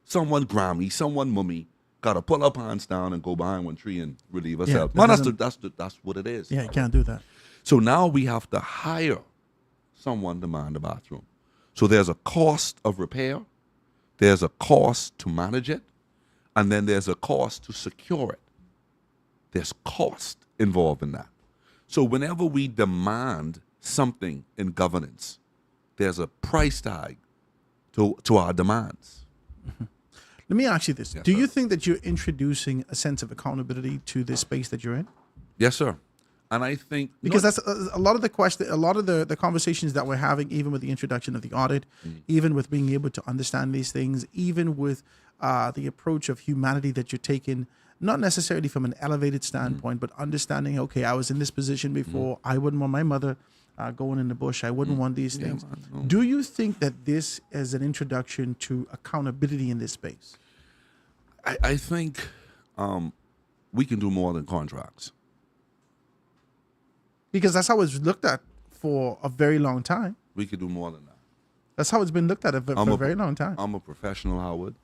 someone Grammy, someone mummy, got to pull her pants down and go behind one tree and relieve herself. Yeah, Man, that's what it is. Yeah, you can't do that. So now we have to hire someone to man the bathroom. So there's a cost of repair, there's a cost to manage it, and then there's a cost to secure it. There's cost involved in that. So whenever we demand something in governance, there's a price tag to our demands. Let me ask you this. Yes, Do you sir. think that you're introducing a sense of accountability to this space that you're in? Yes, sir. And I think... Because that's a lot of the question, a lot of the conversations that we're having, even with the introduction of the audit, even with being able to understand these things, even with the approach of humanity that you're taking, not necessarily from an elevated standpoint, but understanding, okay, I was in this position before. I wouldn't want my mother going in the bush. I wouldn't want these things. Do you think that this is an introduction to accountability in this space? I think we can do more than contracts. Because that's how it's looked at for a very long time. We could do more than that. That's how it's been looked at for a very long time. I'm a professional, Howard,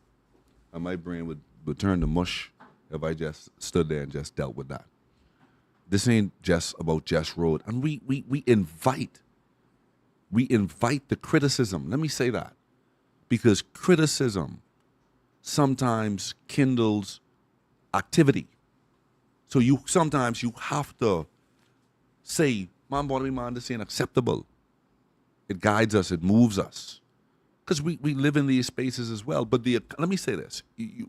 and my brain would turn to mush if I just stood there and just dealt with that. This ain't just about Jess Road. And we invite the criticism. Let me say that. Because criticism sometimes kindles activity. So sometimes you have to say, man, boy, man, this ain't acceptable. It guides us, it moves us. Because we live in these spaces as well. But let me say this.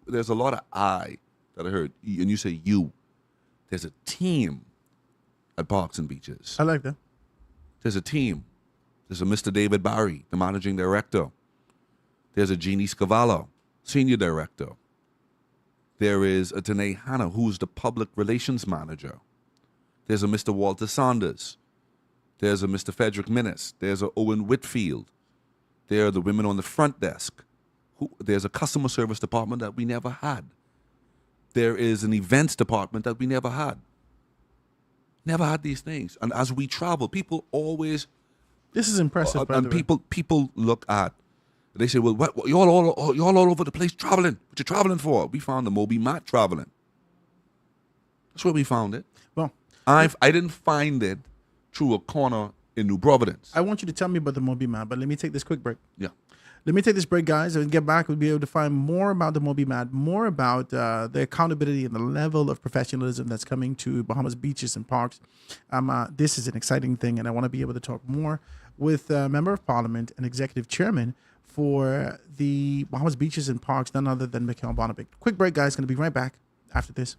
There's a lot of I that I heard, and you say you. There's a team at Parks and Beaches. I like that. There's a team. There's a Mr. David Barry, the managing director. There's a Jeannie Scavallo, senior director. There is a Tanae Hanna, who's the public relations manager. There's a Mr. Walter Saunders. There's a Mr. Frederick Minnis. There's a Owen Whitfield. There are the women on the front desk. There's a customer service department that we never had. There is an events department that we never had. Never had these things. And as we travel, people always... This is impressive, by and the way. people look at... They say, well, you're all over the place traveling. What you traveling for? We found the Moby Mat traveling. That's where we found it. Well, I didn't find it through a corner in New Providence. I want you to tell me about the Moby Mat, but let me take this quick break. Yeah. Let me take this break, guys, and get back. We'll be able to find more about the Moby Mat, more about the accountability and the level of professionalism that's coming to Bahamas beaches and parks. This is an exciting thing, and I want to be able to talk more with Member of Parliament and Executive Chairman for the Bahamas beaches and parks, none other than Mikhail Bonavik. Quick break, guys. Going to be right back after this.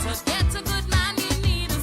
To get a good man, you need a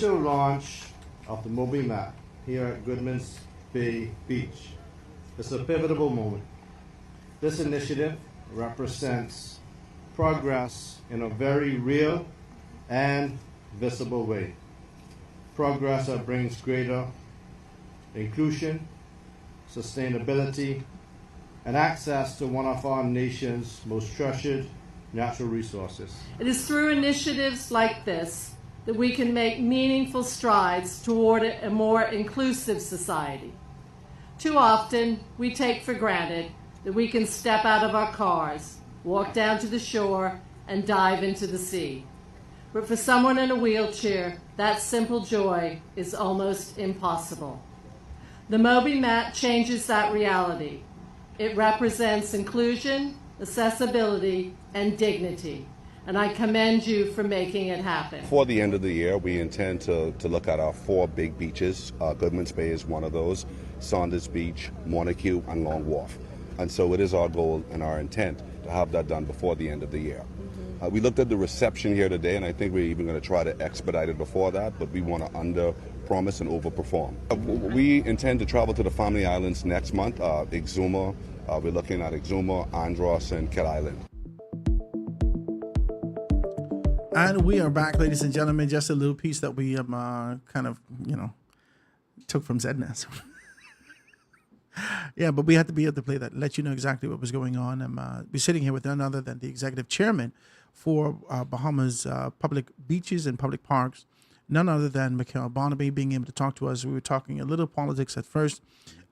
official launch of the Moby Map here at Goodman's Bay Beach is a pivotal moment. This initiative represents progress in a very real and visible way. Progress that brings greater inclusion, sustainability, and access to one of our nation's most treasured natural resources. It is through initiatives like this that we can make meaningful strides toward a more inclusive society. Too often, we take for granted that we can step out of our cars, walk down to the shore, and dive into the sea. But for someone in a wheelchair, that simple joy is almost impossible. The Moby Mat changes that reality. It represents inclusion, accessibility, and dignity. And I commend you for making it happen. Before the end of the year, we intend to look at our 4 big beaches. Goodman's Bay is one of those, Saunders Beach, Montague, and Long Wharf. And so it is our goal and our intent to have that done before the end of the year. We looked at the reception here today, and I think we're even going to try to expedite it before that, but we want to under-promise and over-perform. We intend to travel to the Family Islands next month, Exuma. We're looking at Exuma, Andros, and Kidd Island. And we are back, ladies and gentlemen. Just a little piece that we kind of, took from ZNES. Yeah, but we had to be able to play that, let you know exactly what was going on. We're sitting here with none other than the executive chairman for Bahamas Public Beaches and Public Parks, none other than Mikhail Barnaby, being able to talk to us. We were talking a little politics at first,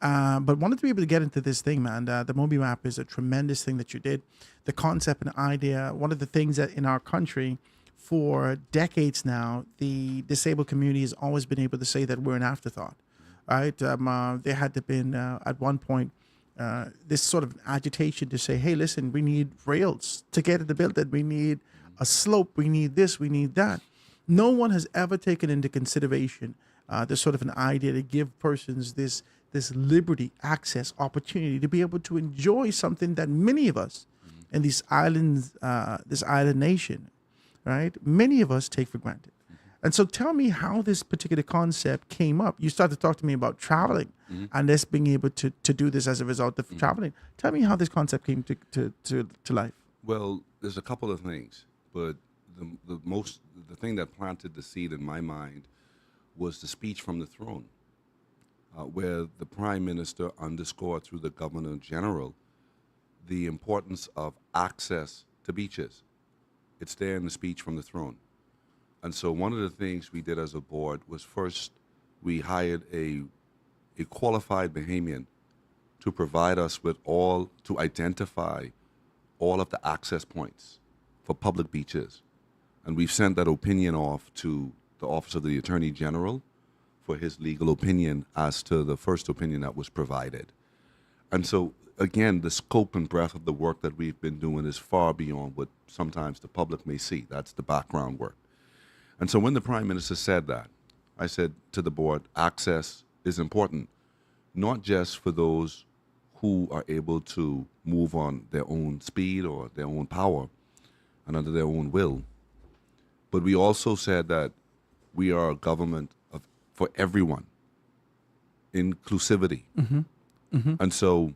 but wanted to be able to get into this thing, man. The Moby Map is a tremendous thing that you did. The concept and idea, one of the things that in our country, for decades now, the disabled community has always been able to say that we're an afterthought, right? There had to been, at one point, this sort of agitation to say, hey, listen, we need rails to get it built. We need a slope. We need this. We need that. No one has ever taken into consideration this sort of an idea to give persons this liberty, access, opportunity to be able to enjoy something that many of us in these islands, this island nation, right? Many of us take for granted. And so tell me how this particular concept came up. You started to talk to me about traveling and us being able to do this as a result of traveling. Tell me how this concept came to life. Well, there's a couple of things, but the thing that planted the seed in my mind was the speech from the throne, where the Prime Minister underscored through the Governor General the importance of access to beaches. It's there in the speech from the throne. And so one of the things we did as a board was first we hired a qualified Bahamian to provide us with to identify all of the access points for public beaches. And we've sent that opinion off to the Office of the Attorney General for his legal opinion as to the first opinion that was provided. And so, again, the scope and breadth of the work that we've been doing is far beyond what sometimes the public may see. That's the background work. And so when the Prime Minister said that, I said to the board, access is important, not just for those who are able to move on their own speed or their own power and under their own will, but we also said that we are a government for everyone, inclusivity. And so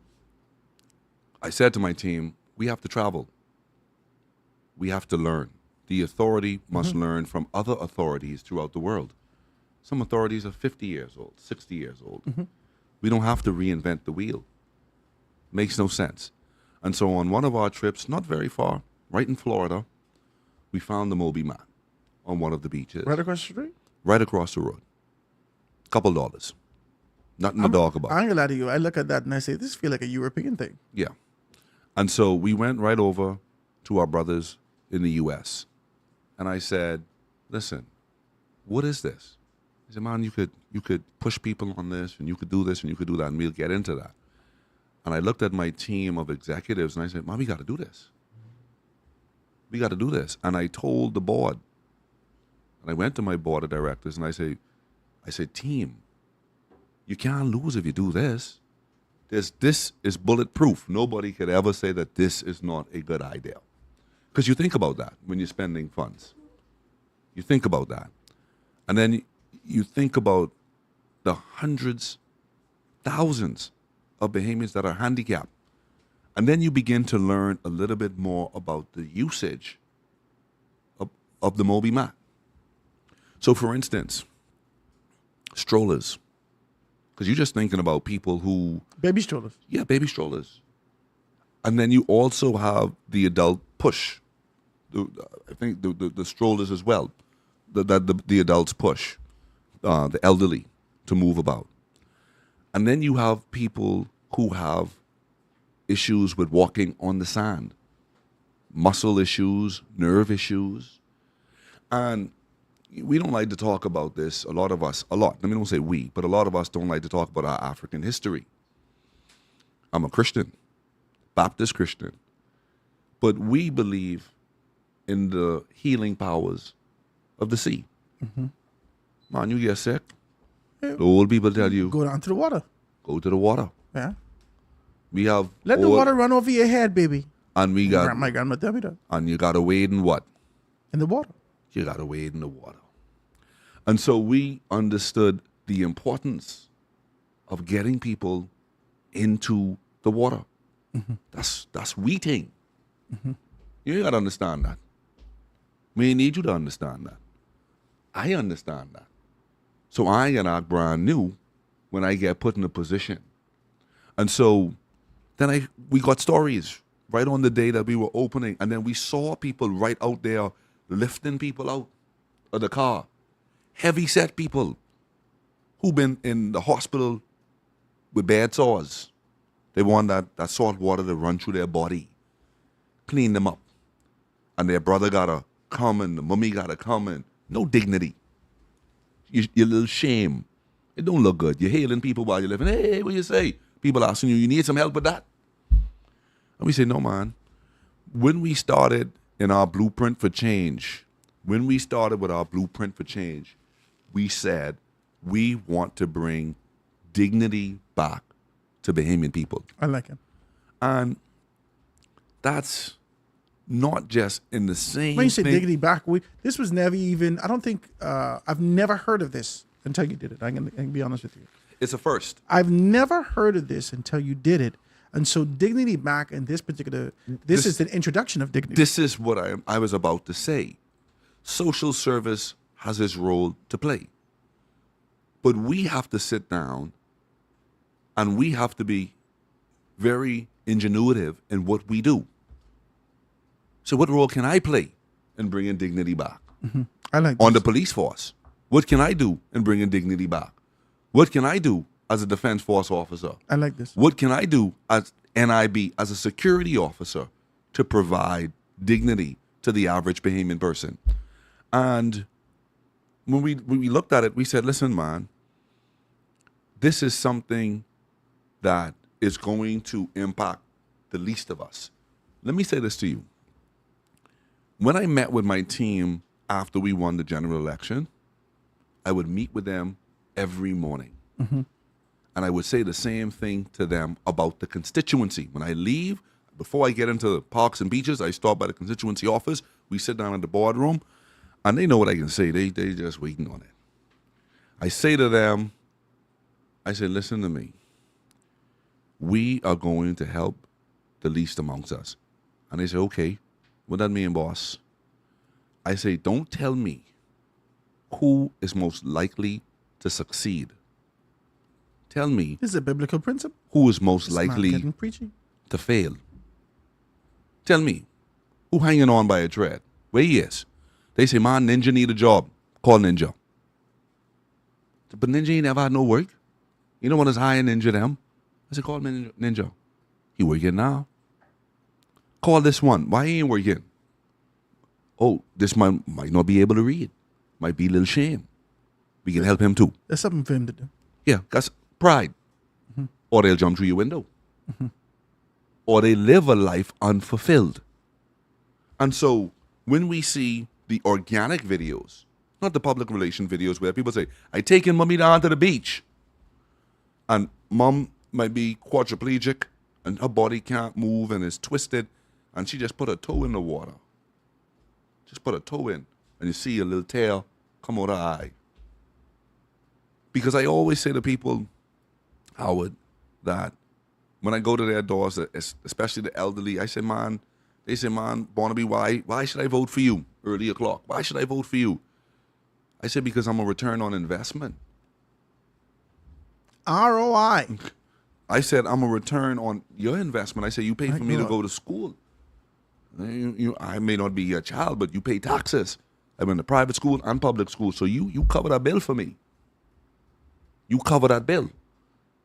I said to my team, we have to travel. We have to learn. The authority must learn from other authorities throughout the world. Some authorities are 50 years old, 60 years old. We don't have to reinvent the wheel. Makes no sense. And so on one of our trips, not very far, right in Florida, we found the Moby Mat on one of the beaches. Right across the street? Right across the road. Couple dollars. Nothing to dog about. I'm going to lie to you. I look at that and I say, this feels like a European thing. Yeah. And so we went right over to our brothers in the U.S. And I said, listen, what is this? He said, man, you could push people on this, and you could do this, and you could do that, and we'll get into that. And I looked at my team of executives, and I said, man, we got to do this. We got to do this. And I told the board, and I went to my board of directors, and I said, team, you can't lose if you do this. This is bulletproof. Nobody could ever say that this is not a good idea. Because you think about that when you're spending funds. You think about that. And then you think about the hundreds, thousands of Bahamians that are handicapped. And then you begin to learn a little bit more about the usage of the Moby mat. So for instance, strollers. Because you're just thinking about people who... Baby strollers. Yeah, baby strollers. And then you also have the adult push. I think the strollers as well. The adults push. The elderly to move about. And then you have people who have issues with walking on the sand. Muscle issues, nerve issues. And we don't like to talk about this, a lot. Let me don't say we, but a lot of us don't like to talk about our African history. I'm a Christian, Baptist Christian. But we believe in the healing powers of the sea. Mm-hmm. Man, you get sick, the old people tell you, go down to the water. Go to the water. Yeah. We have Let the water run over your head, baby. And we got my grandma tell me that. And you gotta wade in what? In the water. You gotta wade in the water. And so we understood the importance of getting people into the water. Mm-hmm. That's we thing. Mm-hmm. You gotta understand that. We need you to understand that. I understand that. So I and Akbar knew when I get put in a position. And so then we got stories right on the day that we were opening, and then we saw people right out there lifting people out of the car. Heavy set people who've been in the hospital with bad sores. They want that salt water to run through their body, clean them up. And their brother gotta come and the mummy gotta come and no dignity. Your little shame. It don't look good. You're hailing people while you're living. Hey, what you say? People asking you need some help with that? And we say, no, man. When we started in our blueprint for change, when we started with our blueprint for change, we said we want to bring dignity back to Bahamian people. I like it. And that's not just in the same when you say thing. dignity back, this was never even, I don't think, I've never heard of this until you did it. I can be honest with you. It's a first. I've never heard of this until you did it. And so dignity back in this particular, this is the introduction of dignity. This is what I was about to say. Social service has its role to play. But we have to sit down and we have to be very ingenuitive in what we do. So what role can I play in bringing dignity back? Mm-hmm. I like on the police force. What can I do in bringing dignity back? What can I do as a defense force officer? I like this. What can I do as NIB, as a security officer, to provide dignity to the average Bahamian person? And when we looked at it, we said, listen, man, this is something that is going to impact the least of us. Let me say this to you. When I met with my team after we won the general election, I would meet with them every morning. Mm-hmm. And I would say the same thing to them about the constituency. When I leave, before I get into the parks and beaches, I stop by the constituency office. We sit down in the boardroom, and they know what I can say. They just waiting on it. I say to them, I say, listen to me. We are going to help the least amongst us. And they say, okay, what that mean, boss? I say, don't tell me who is most likely to succeed. Tell me. This is a biblical principle. Who is most likely to fail? Tell me. Who hanging on by a thread? Where he is? They say, man, Ninja need a job. Call Ninja. But Ninja ain't never had no work. You know what is hiring Ninja them? I said, call Ninja. He working now. Call this one. Why he ain't working? Oh, this man might not be able to read. Might be a little shame. We can help him too. There's something for him to do. Yeah, that's pride. Mm-hmm. Or they'll jump through your window. Mm-hmm. Or they live a life unfulfilled. And so when we see the organic videos, not the public relation videos where people say, I taking mommy down to the beach. And mom might be quadriplegic and her body can't move and is twisted. And she just put her toe in the water. Just put her toe in. And you see a little tail come out her eye. Because I always say to people, Howard, that when I go to their doors, especially the elderly, I say, man, they say, man, Barnaby, why should I vote for you early o'clock? Why should I vote for you? I said, because I'm a return on investment. ROI. I said, I'm a return on your investment. I said, you pay for me to go to school. I may not be your child, but you pay taxes. I'm in the private school and public school, so you cover that bill for me. You cover that bill.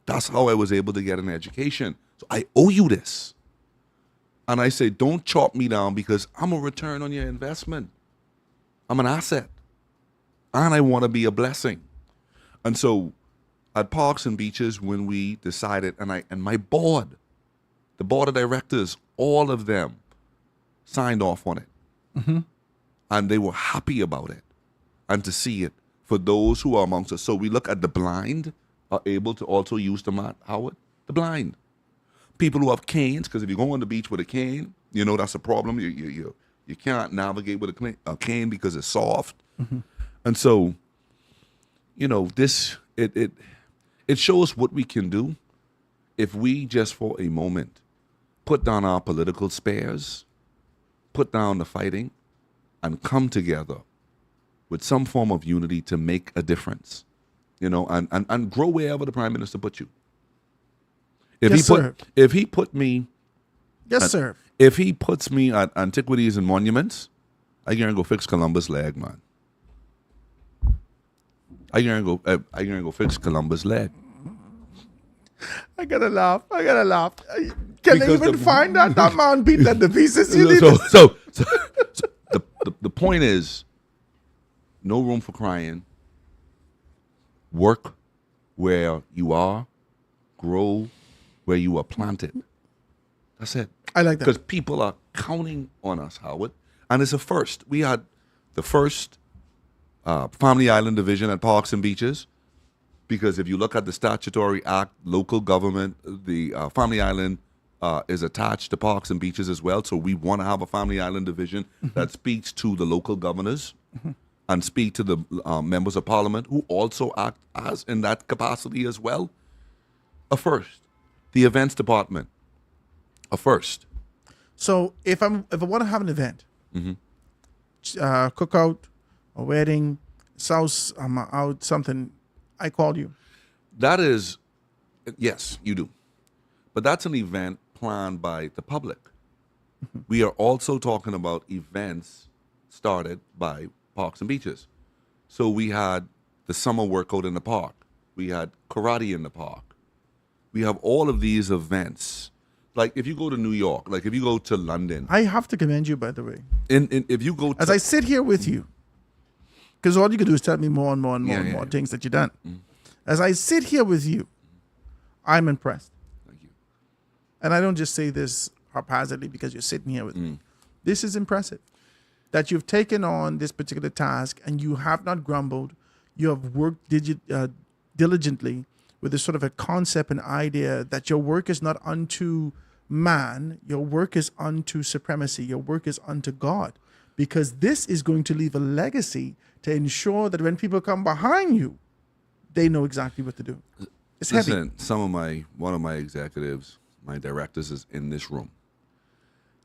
That's how I was able to get an education. So I owe you this. And I say, don't chop me down because I'm a return on your investment. I'm an asset. And I want to be a blessing. And so at Parks and Beaches, when we decided, and my board, the board of directors, all of them signed off on it. Mm-hmm. And they were happy about it. And to see it for those who are amongst us. So we look at the blind are able to also use the mat, Howard, the blind. People who have canes, because if you go on the beach with a cane, you know that's a problem. You can't navigate with a cane because it's soft. Mm-hmm. And so, you know, this it shows what we can do if we just for a moment put down our political spares, put down the fighting, and come together with some form of unity to make a difference, you know, and grow wherever the Prime Minister put you. If he put me, yes, sir. If he puts me at Antiquities and Monuments, I gonna go fix Columbus' leg, man. I gonna go fix Columbus' leg. I gotta laugh. Can they even find that man beat that the pieces? So the point is, no room for crying. Work where you are, grow where you are planted. That's it. I like that. Because people are counting on us, Howard. And it's a first. We had the first Family Island division at Parks and Beaches. Because if you look at the statutory act, local government, the Family Island is attached to Parks and Beaches as well. So we want to have a Family Island division that speaks to the local governors and speak to the members of parliament who also act as in that capacity as well. A first. The events department. A first. So if I want to have an event, cookout, a wedding, sauce, I'm out, something, I call you. That is, yes, you do. But that's an event planned by the public. We are also talking about events started by Parks and Beaches. So we had the summer workout in the park. We had karate in the park. We have all of these events. Like if you go to New York, like if you go to London. I have to commend you, by the way. If you go to, as I sit here with you, because all you can do is tell me more and more and more and more things that you've done. As I sit here with you, I'm impressed. Thank you. And I don't just say this haphazardly because you're sitting here with me. This is impressive. That you've taken on this particular task and you have not grumbled. You have worked diligently with this sort of a concept and idea that your work is not unto man. Your work is unto supremacy. Your work is unto God. Because this is going to leave a legacy to ensure that when people come behind you, they know exactly what to do. It's heavy. One of my executives, my directors is in this room.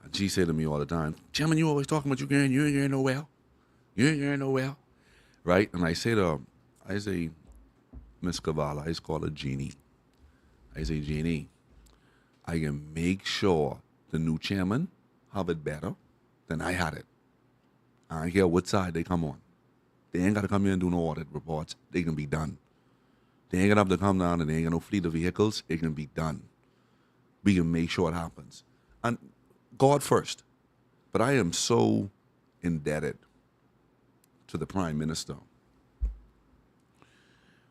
And she said to me all the time, Chairman, you always talking about you ain't nowhere. You ain't nowhere. Right? And I say to her, Miss Cavallo, I call her Jeannie. I say, Jeannie, I can make sure the new chairman have it better than I had it. I don't care what side they come on. They ain't got to come here and do no audit reports. They can be done. They ain't going to have to come down and they ain't got no fleet of vehicles. It can be done. We can make sure it happens. And God first. But I am so indebted to the Prime Minister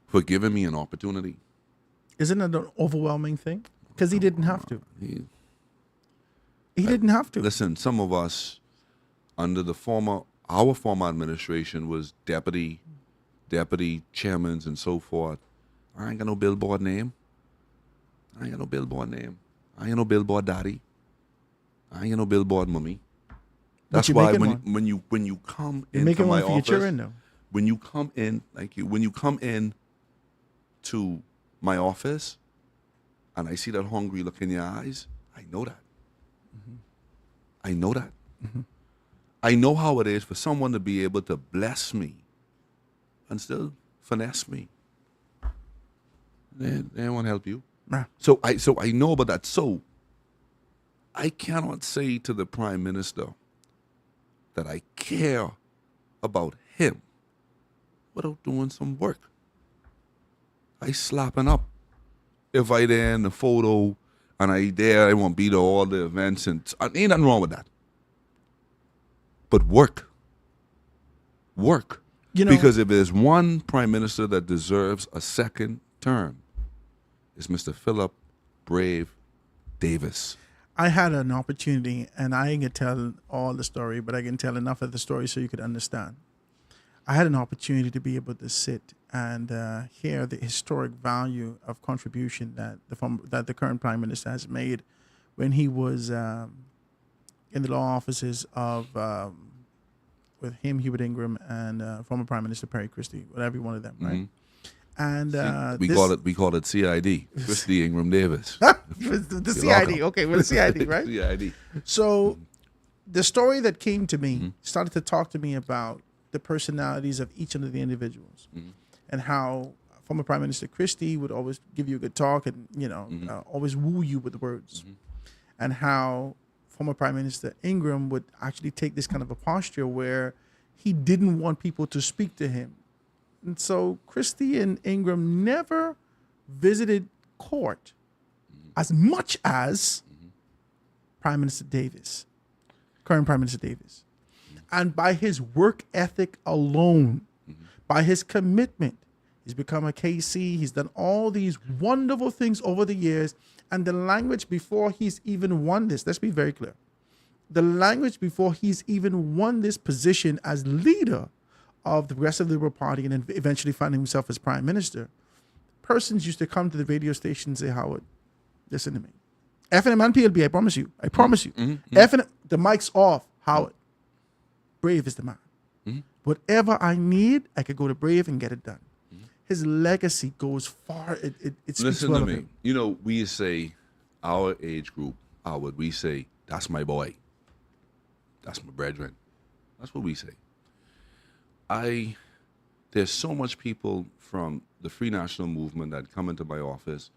for giving me an opportunity. Isn't it an overwhelming thing? Because he didn't have to. He didn't have to. Listen, some of us under our former administration was deputy chairmen and so forth. I ain't got no billboard name. I ain't got no billboard daddy. I ain't got no billboard mummy. That's why when you come into my office, when you come in, thank you. When you come in, to my office and I see that hungry look in your eyes, I know that. I know that. I know how it is for someone to be able to bless me and still finesse me. They won't help you. Nah. So I know about that. So I cannot say to the Prime Minister that I care about him without doing some work. I slapping up. If I there in the photo and I won't be to all the events and ain't nothing wrong with that. But work. Work. You know, Because if there's one Prime Minister that deserves a second term, it's Mr. Philip Brave Davis. I had an opportunity, and I ain't gonna tell all the story, but I can tell enough of the story so you could understand. I had an opportunity to be able to sit and hear the historic value of contribution that the current Prime Minister has made when he was in the law offices of with him, Hubert Ingram, and former Prime Minister Perry Christie, with every one of them, right? And we call it CID, Christie Ingram Davis. the CID, okay, with the CID, right? CID. So the story that came to me started to talk to me about the personalities of each of the individuals, and how former Prime Minister Christie would always give you a good talk and always woo you with words, and how former Prime Minister Ingram would actually take this kind of a posture where he didn't want people to speak to him. And so Christie and Ingram never visited court as much as Prime Minister Davis, current Prime Minister Davis. And by his work ethic alone, by his commitment, he's become a KC. He's done all these wonderful things over the years. And the language before he's even won this, let's be very clear. The language before he's even won this position as leader of the Progressive Liberal Party and then eventually finding himself as Prime Minister, persons used to come to the radio station and say, Howard, listen to me. FNM and PLB, I promise you. FNM, the mic's off, Howard. Brave is the man. Whatever I need, I could go to Brave and get it done. His legacy goes far. It speaks Listen well to of me. him. You know, we say, our age group, Howard, we say, that's my boy. That's my brethren. That's what we say. There's so much people from the Free National Movement that come into my office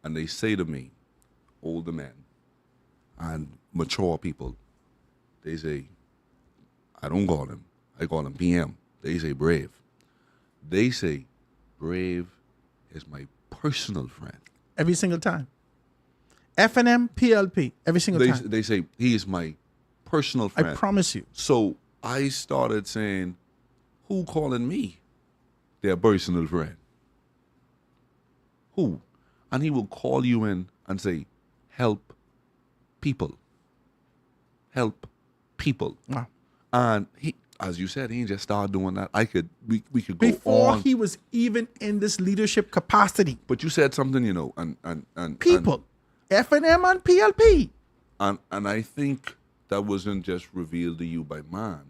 and they say to me, older men and mature people, they say, I don't call him, I call him PM. They say Brave. They say Brave is my personal friend. Every single time. FNM, PLP, every single time. They say he is my personal friend. I promise you. So I started saying, who calling me their personal friend? Who? And he will call you in and say, help people. Help people. Wow. And he, as you said, he just started doing that. We could go Before on. he was even in this leadership capacity. But you said something, you know, and People. FNM and PLP. And I think that wasn't just revealed to you by man.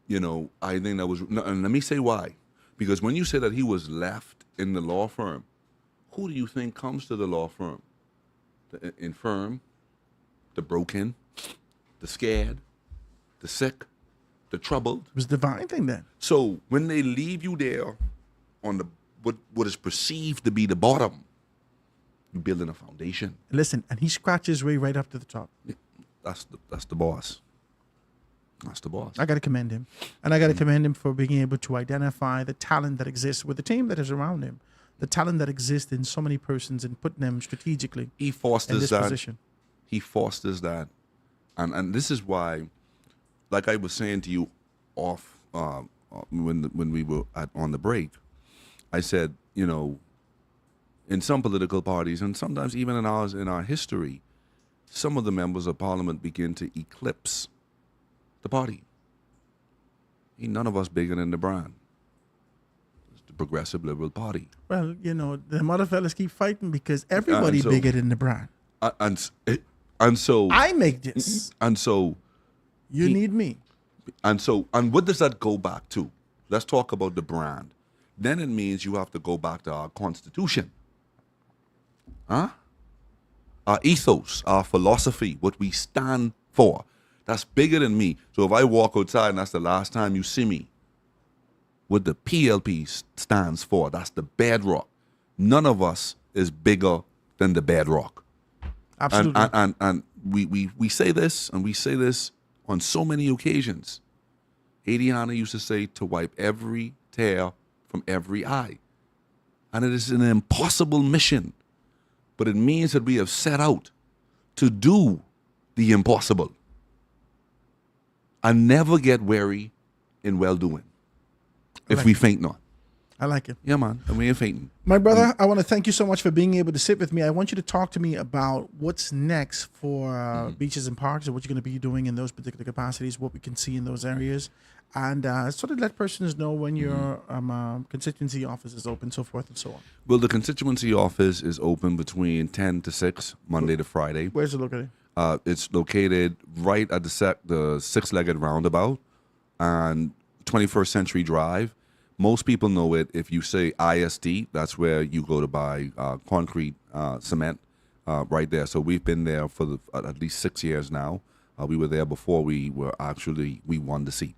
You know, I think that was, and let me say why. Because when you say that he was left in the law firm, who do you think comes to the law firm? The infirm, the broken, the scared, the sick, the troubled. It was the divine thing then. So when they leave you there on the what is perceived to be the bottom, you're building a foundation. Listen, and he scratched his way right up to the top. That's the boss. That's the boss. I got to commend him. And I got to commend him for being able to identify the talent that exists with the team that is around him, the talent that exists in so many persons and putting them strategically He in fosters this that. position. He fosters that. And this is why, like I was saying to you off when we were on the break, I said, you know, in some political parties and sometimes even in ours, in our history, some of the members of parliament begin to eclipse the party. Ain't none of us bigger than the brand. It's the Progressive Liberal Party. Well, you know, the mother fellas keep fighting because everybody so- bigger than the brand. And so I make this. and so You need me. and what does that go back to? Let's talk about the brand. then it means you have to go back to our Constitution. Huh? Our ethos, our philosophy, what we stand for. That's bigger than me. So if I walk outside and that's the last time you see me, what the PLP stands for, that's the bedrock. None of us is bigger than the bedrock. Absolutely. And we say this, and we say this on so many occasions. Adriana used to say to wipe every tear from every eye. And it is an impossible mission. But it means that we have set out to do the impossible and never get weary in well-doing if we faint not. I like it. Yeah, man. And we ain't fainting. My brother, I want to thank you so much for being able to sit with me. I want you to talk to me about what's next for beaches and parks and what you're going to be doing in those particular capacities, what we can see in those areas, and sort of let persons know when your constituency office is open, so forth and so on. Well, the constituency office is open between 10 to 6, Monday to Friday. Where's it located? It's located right at the six-legged roundabout on 21st Century Drive. Most people know it if you say ISD. That's where you go to buy concrete, cement, right there. So we've been there for at least 6 years now. We were there before we won the seat.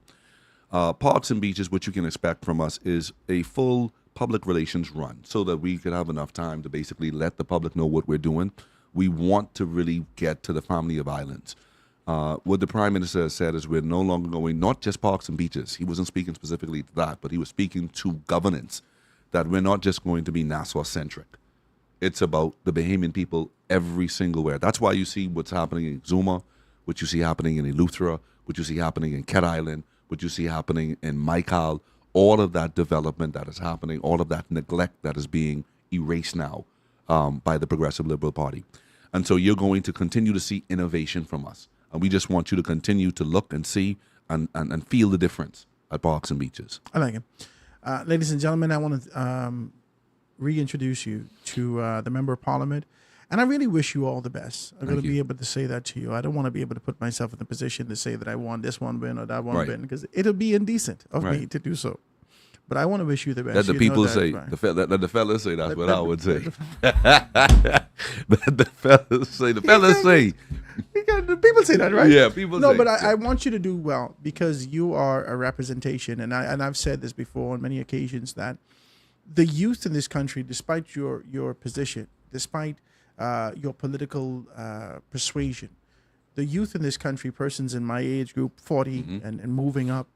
Parks and beaches, what you can expect from us is a full public relations run so that we could have enough time to basically let the public know what we're doing. We want to really get to the family of islands. What the Prime Minister has said is we're no longer going, not just parks and beaches. He wasn't speaking specifically to that, but he was speaking to governance, that we're not just going to be Nassau-centric. It's about the Bahamian people every single where. That's why you see what's happening in Exuma, what you see happening in Eleuthera, what you see happening in Cat Island, what you see happening in Maikal, all of that development that is happening, all of that neglect that is being erased now by the Progressive Liberal Party. And so you're going to continue to see innovation from us. And we just want you to continue to look and see and feel the difference at parks and beaches. I like it. Ladies and gentlemen, I want to reintroduce you to the Member of Parliament. And I really wish you all the best. I'm going to be able to say that to you. I don't want to be able to put myself in the position to say that I want this one win or that one win, because it'll be indecent of me to do so. But I want to wish you the best. Let the people say, right. let the fellas say, that's what I would say. Let the fellas say, the people say that, right? Yeah, people say. No, but I want you to do well because you are a representation. And I've said this before on many occasions that the youth in this country, despite your position, despite your political persuasion, the youth in this country, persons in my age group, 40 and moving up,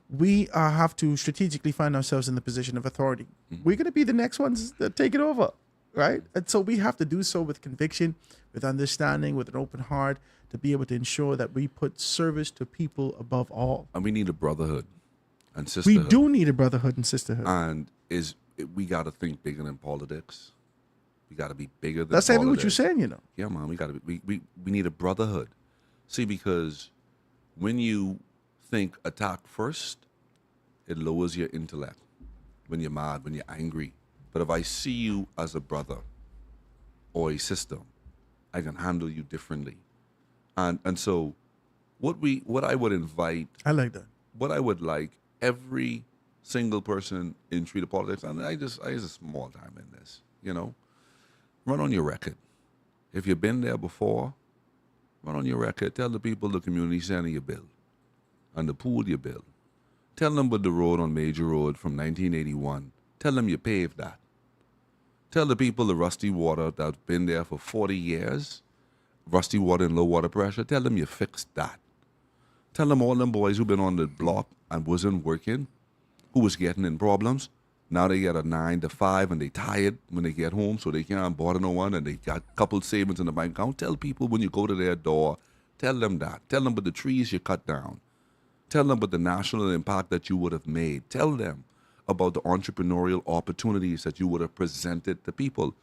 we have to strategically find ourselves in the position of authority. We're going to be the next ones that take it over, right? And so we have to do so with conviction, with understanding, with an open heart, to be able to ensure that we put service to people above all. And we need a brotherhood and sisterhood. We do need a brotherhood and sisterhood. And we got to think bigger than politics. We got to be bigger than That's exactly what you're saying, you know. Yeah, man, we got to be, we need a brotherhood. See, because when you think attack first, it lowers your intellect. When you're mad, when you're angry. But if I see you as a brother or a sister, I can handle you differently. And so what I would invite, I like that. What I would like every single person in Treaty Politics, and I just a small time in this, you know, run on your record. If you've been there before, run on your record. Tell the people the community center you build and the pool you build. Tell them about the road on Major Road from 1981. Tell them you paved that. Tell the people the rusty water that's been there for 40 years, rusty water and low water pressure, tell them you fixed that. Tell them all them boys who've been on the block and wasn't working, who was getting in problems, now they got a 9 to 5 and they tired when they get home, so they can't bother no one, and they got a couple savings in the bank account. Tell people when you go to their door, tell them that. Tell them about the trees you cut down. Tell them about the national impact that you would have made. Tell them about the entrepreneurial opportunities that you would have presented to people.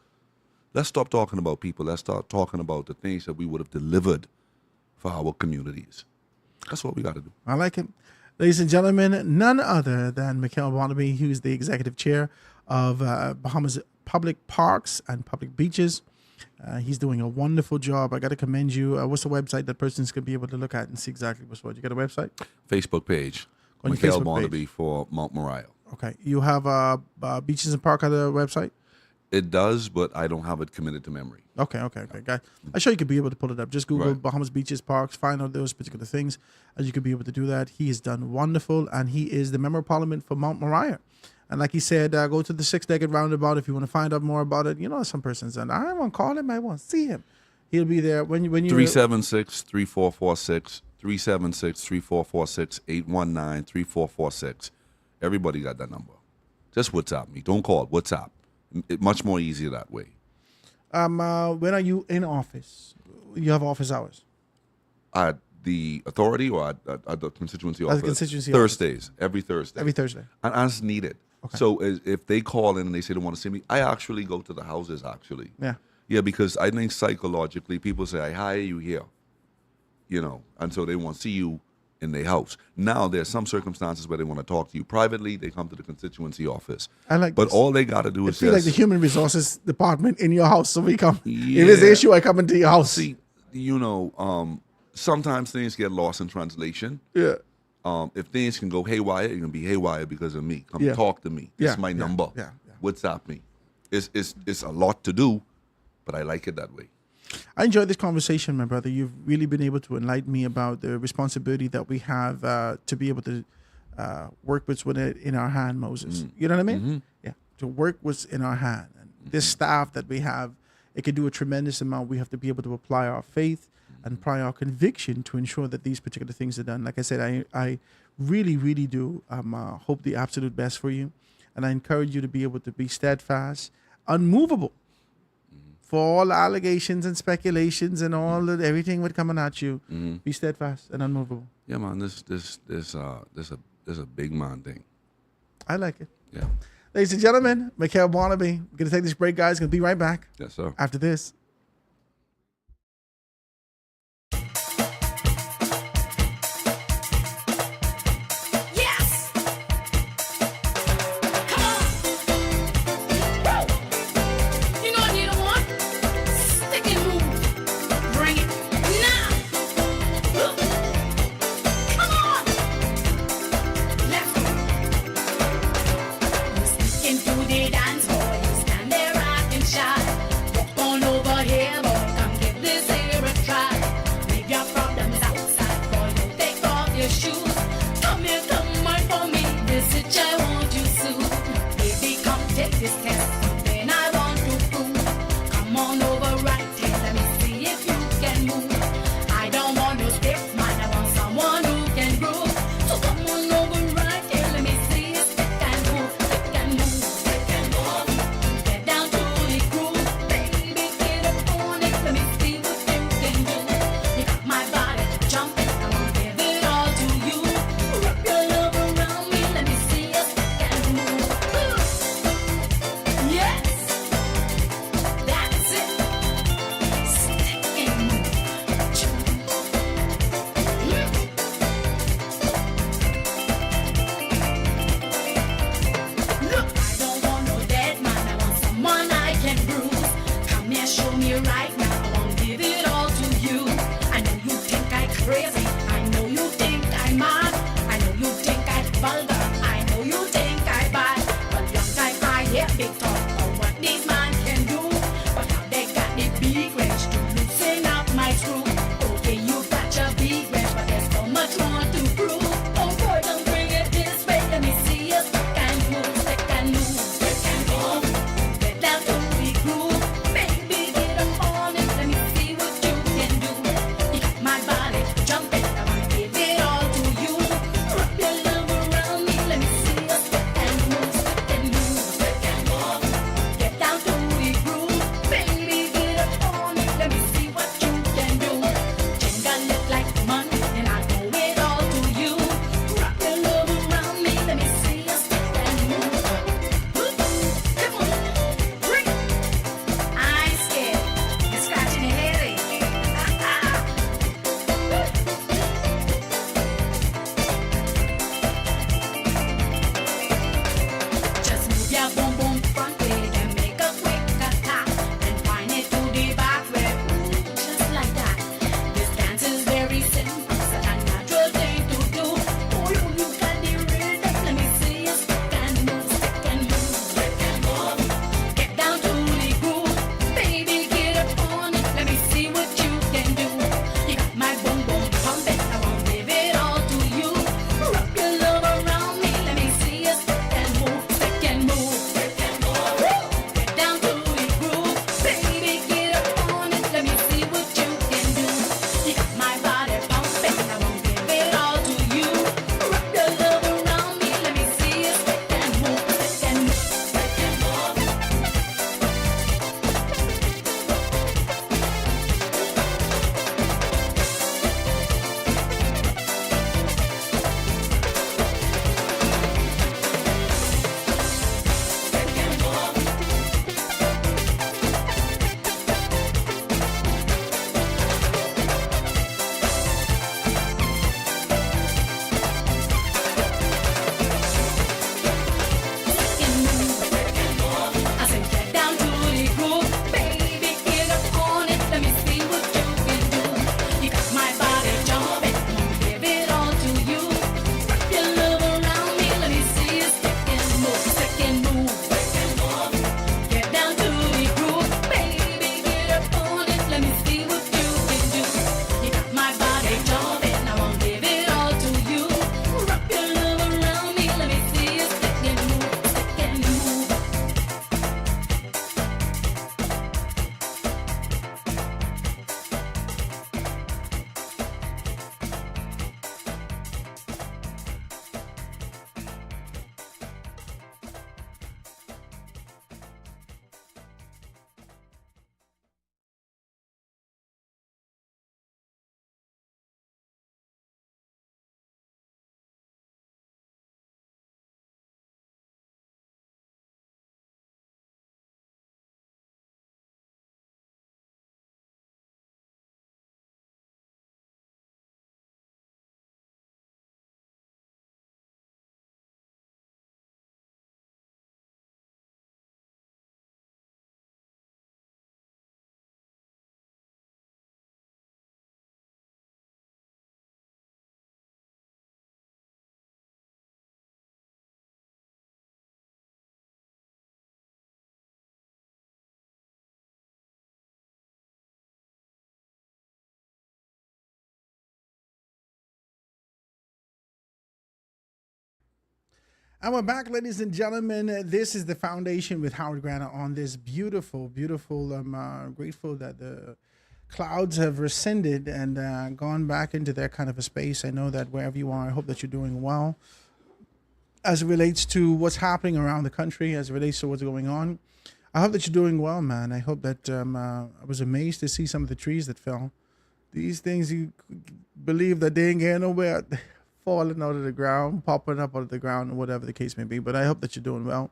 Let's stop talking about people. Let's start talking about the things that we would have delivered for our communities. That's what we got to do. I like it. Ladies and gentlemen, none other than Michael Barnaby, who's the executive chair of Bahamas Public Parks and Public Beaches. He's doing a wonderful job. I got to commend you. What's the website that persons can be able to look at and see exactly what's what? You got a website? Facebook page. On your Michael Facebook Barnaby page. for Mount Moriah. Okay. You have Beaches and Park on the website? It does, but I don't have it committed to memory. Okay. Guy, I'm sure you could be able to pull it up. Just Google Right. Bahamas Beaches, Parks, find out those particular things, and you could be able to do that. He has done wonderful, and he is the Member of Parliament for Mount Moriah. And like he said, go to the six-legged roundabout if you want to find out more about it. You know, some persons, and I won't call him, I won't see him. He'll be there when you 376-3446, 376-3446, 819-3446. Everybody got that number. Just WhatsApp me. Don't call. WhatsApp. Much more easier that way. When are you in office? You have office hours. At the authority or at the constituency office? At the constituency Thursdays. Every Thursday. Every Thursday. And as needed. Okay. So if they call in and they say they want to see me, I actually go to the houses, actually. Yeah. Yeah, because I think psychologically people say, I hire you here, you know, and so they want to see you in their house. Now, there's some circumstances where they want to talk to you privately. They come to the constituency office. I like But this. all they got to do I is feel like just... the human resources department in your house. So we come. Yeah. If there's an issue, I come into your house. See, you know, sometimes things get lost in translation. Yeah. If things can go haywire, it can be haywire because of me. Come Yeah. talk to me. Yeah, It's my yeah, number. yeah. WhatsApp me. It's a lot to do, but I like it that way. I enjoyed this conversation, my brother. You've really been able to enlighten me about the responsibility that we have to be able to work with it in our hand, Moses. You know what I mean? Yeah. To work what's in our hand. And this staff that we have, it can do a tremendous amount. We have to be able to apply our faith and apply our conviction to ensure that these particular things are done. Like I said, I really, really do hope the absolute best for you. And I encourage you to be able to be steadfast, unmovable for all allegations and speculations and all everything would coming at you. Be steadfast and unmovable. Yeah, man. This a big man thing. I like it. Yeah. Ladies and gentlemen, Mikhail Barnaby. We're going to take this break, guys. Going to be right back Yes, sir. after this. Yes! Come on! Woo! You know what you don't want? Stick and move. Bring it now! Look. Come on! Let's go! You sneak into the dance hall, you stand there rocking shy. Walk on over And we're back, ladies and gentlemen. This is the Foundation with Howard Grant on this beautiful, beautiful. I'm grateful that the clouds have rescinded and gone back into their kind of a space. I know that wherever you are, I hope that you're doing well as it relates to what's happening around the country, as it relates to what's going on. I hope that you're doing well, man. I hope that I was amazed to see some of the trees that fell. These things you believe that they ain't getting nowhere, falling out of the ground, popping up out of the ground, whatever the case may be. But I hope that you're doing well.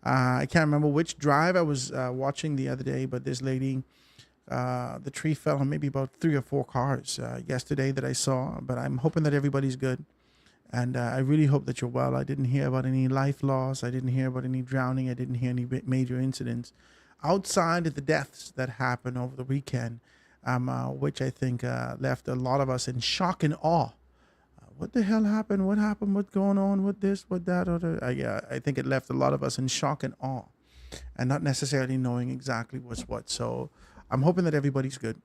I can't remember which drive I was watching the other day, but this lady, the tree fell on maybe about 3 or 4 cars yesterday that I saw. But I'm hoping that everybody's good. And I really hope that you're well. I didn't hear about any life loss. I didn't hear about any drowning. I didn't hear any major incidents outside of the deaths that happened over the weekend, which I think left a lot of us in shock and awe. What the hell happened? What happened? What's going on? What this? What that? I think it left a lot of us in shock and awe, and not necessarily knowing exactly what's what. So I'm hoping that everybody's good,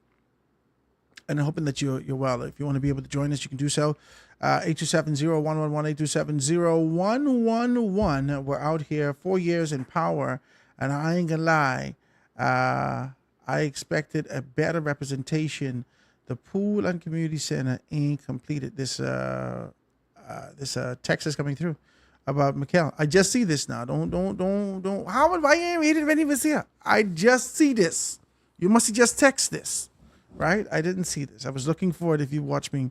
and I'm hoping that you're well. If you want to be able to join us, you can do so. 827-0111, 827-0111. We're out here 4 years in power, and I ain't gonna lie. I expected a better representation. The pool and community center ain't completed. This text is coming through about Mikhail. I just see this now. Don't. How would I didn't even see it? I just see this. You must have just text this, right? I didn't see this. I was looking for it. If you watch me,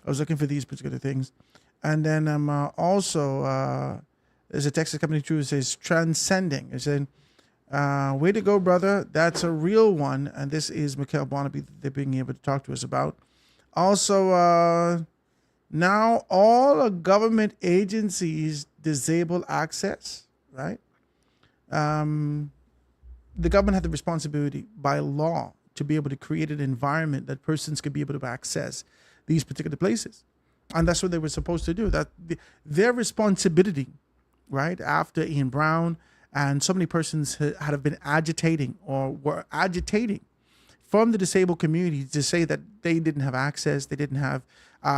I was looking for these particular things, and then I'm also there's a text that's coming through. It says transcending. It said, way to go, brother. That's a real one. And this is Mikhail Barnaby that they're being able to talk to us about. Also, now all government agencies disable access, right? The government had the responsibility by law to be able to create an environment that persons could be able to access these particular places. And that's what they were supposed to do. That their responsibility, right, after Ian Brown, and so many persons have been agitating or were agitating from the disabled community to say that they didn't have access. They didn't have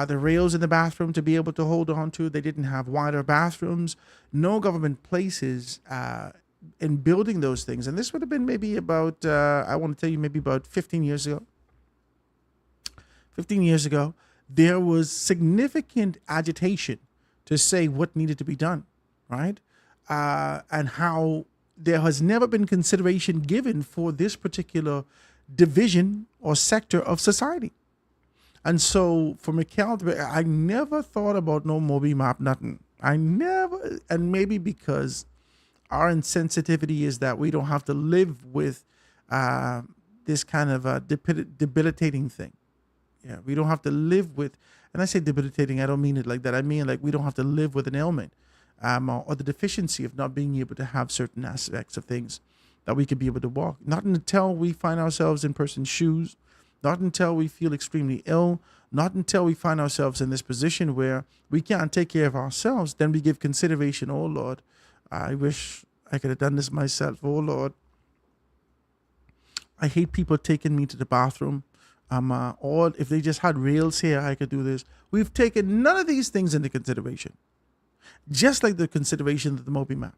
the rails in the bathroom to be able to hold on to. They didn't have wider bathrooms. No government places in building those things. And this would have been maybe about, I want to tell you, maybe about 15 years ago. 15 years ago, there was significant agitation to say what needed to be done, right? And how there has never been consideration given for this particular division or sector of society. And so for Mikhail, I never thought about no Moby map, nothing. I never, and maybe because our insensitivity is that we don't have to live with this kind of debilitating thing. Yeah, we don't have to live with, and I say debilitating, I don't mean it like that. I mean like we don't have to live with an ailment. Or the deficiency of not being able to have certain aspects of things that we could be able to walk. Not until we find ourselves in person's shoes, not until we feel extremely ill, not until we find ourselves in this position where we can't take care of ourselves, then we give consideration, oh Lord, I wish I could have done this myself, oh Lord. I hate people taking me to the bathroom. Or if they just had rails here, I could do this. We've taken none of these things into consideration. Just like the consideration of the Moby map.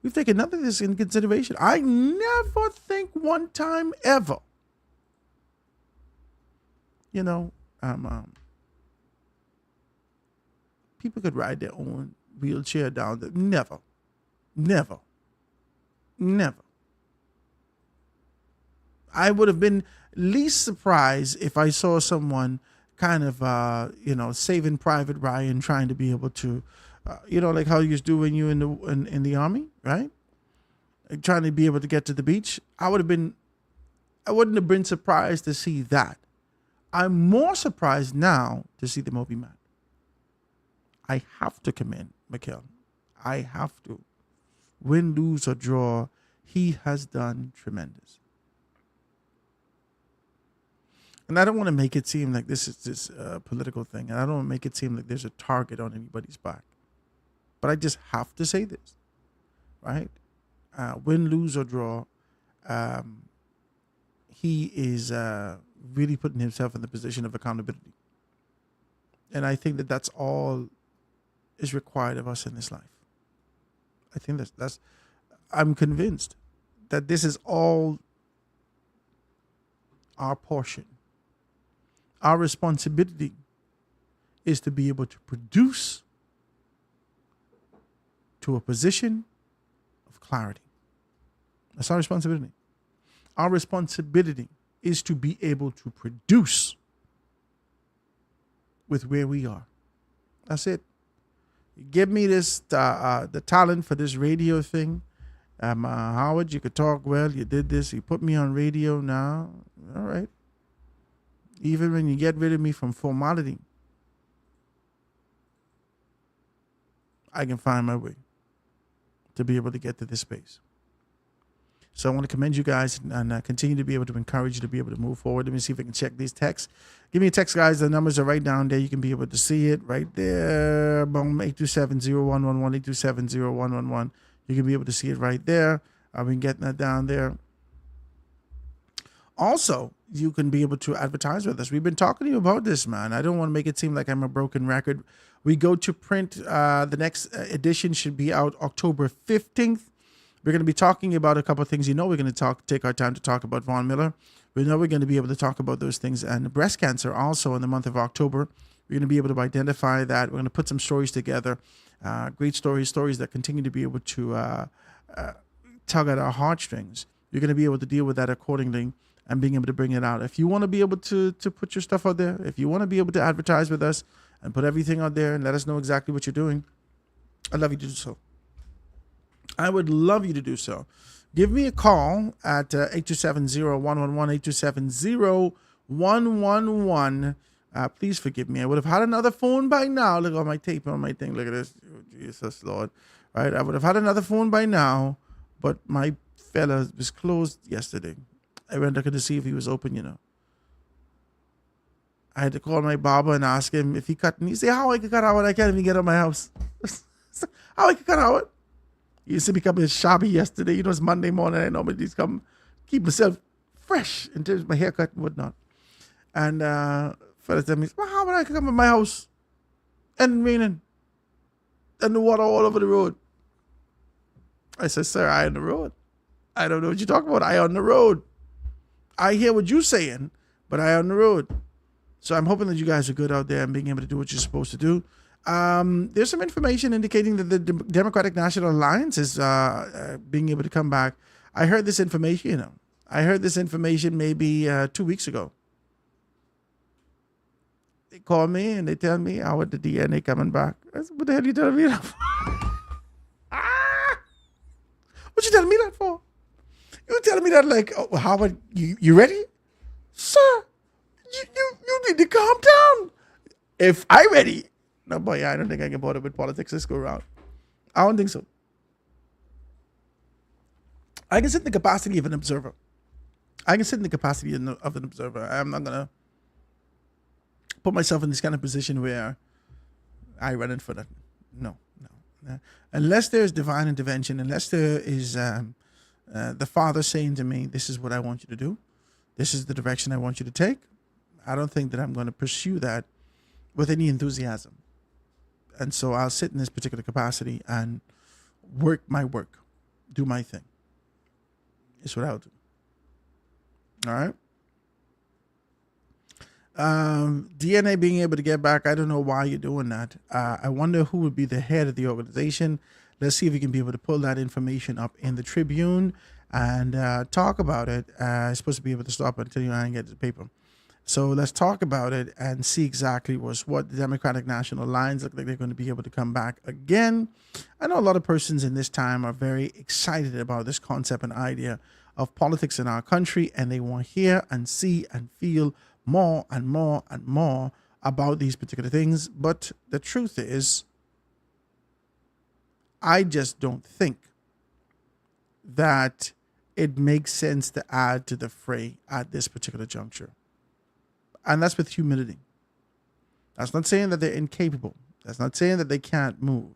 We've taken none of this in consideration. I never think one time ever, people could ride their own wheelchair down there. Never. I would have been least surprised if I saw someone kind of, saving Private Ryan, trying to be able to, like how you used to do when you in the army, right? Like trying to be able to get to the beach. I wouldn't have been surprised to see that. I'm more surprised now to see the Moby map. I have to commend Mikhail. I have to. Win, lose, or draw, he has done tremendous. And I don't want to make it seem like this is this political thing. And I don't want to make it seem like there's a target on anybody's back. But I just have to say this, right? Win, lose, or draw, he is really putting himself in the position of accountability. And I think that that's all is required of us in this life. I think I'm convinced that this is all our portion. Our responsibility is to be able to produce to a position of clarity. That's our responsibility. Our responsibility is to be able to produce with where we are. That's it. You give me this the talent for this radio thing. Howard, you could talk well. You did this. You put me on radio now. All right. Even when you get rid of me from formality, I can find my way to be able to get to this space. So I want to commend you guys and continue to be able to encourage you to be able to move forward. Let me see if I can check these texts. Give me a text, guys. The numbers are right down there. You can be able to see it right there. Boom, 827-0111, 827-0111. You can be able to see it right there. I've been getting that down there. Also, you can be able to advertise with us. We've been talking to you about this, man. I don't want to make it seem like I'm a broken record. We go to print. The next edition should be out October 15th. We're going to be talking about a couple of things. We're going to take our time to talk about Von Miller. We know we're going to be able to talk about those things. And breast cancer also in the month of October. We're going to be able to identify that. We're going to put some stories together. Great stories that continue to be able to tug at our heartstrings. You're going to be able to deal with that accordingly and being able to bring it out. If you want to be able to put your stuff out there, if you want to be able to advertise with us and put everything out there and let us know exactly what you're doing, I'd love you to do so. I would love you to do so. Give me a call at 827-0111, 827-0111. Please forgive me. I would have had another phone by now. Look at my tape on my thing. Look at this. Oh, Jesus, Lord. Right? I would have had another phone by now, but my fella was closed yesterday. I went looking to see if he was open, I had to call my barber and ask him if he cut. And he said, how I can cut Howard? I can't even get out of my house. How I can cut Howard? He used to become a shabby yesterday. It's Monday morning. I normally just come keep myself fresh in terms of my haircut and whatnot. And fellas tell me, well, how would I come in my house and raining and the water all over the road? I said, sir, I on the road. I don't know what you're talking about. I on the road. I hear what you're saying, but I on the road. So I'm hoping that you guys are good out there and being able to do what you're supposed to do. There's some information indicating that the Democratic National Alliance is being able to come back. I heard this information, I heard this information maybe 2 weeks ago. They call me and they tell me, how the DNA coming back? I said, what the hell are you telling me that for? What you telling me that for? You telling me that like, oh, Howard, you ready? Sir, you need to calm down. If I ready, no, boy, I don't think I can bother with politics this go around. I don't think so. I can sit in the capacity of an observer. I'm not going to put myself in this kind of position where I run in for that. No. Unless there's divine intervention, unless there is the Father saying to me, this is what I want you to do. This is the direction I want you to take. I don't think that I'm going to pursue that with any enthusiasm. And so I'll sit in this particular capacity and work my work, do my thing. It's what I'll do. All right. DNA being able to get back, I don't know why you're doing that. I wonder who would be the head of the organization. Let's see if we can be able to pull that information up in the Tribune and talk about it. I'm supposed to be able to stop it until you and get the paper. So let's talk about it and see exactly what the Democratic National Alliance look like they're going to be able to come back again. I know a lot of persons in this time are very excited about this concept and idea of politics in our country, and they want to hear and see and feel more and more and more about these particular things. But the truth is, I just don't think that it makes sense to add to the fray at this particular juncture. And that's with humility. That's not saying that they're incapable. That's not saying that they can't move.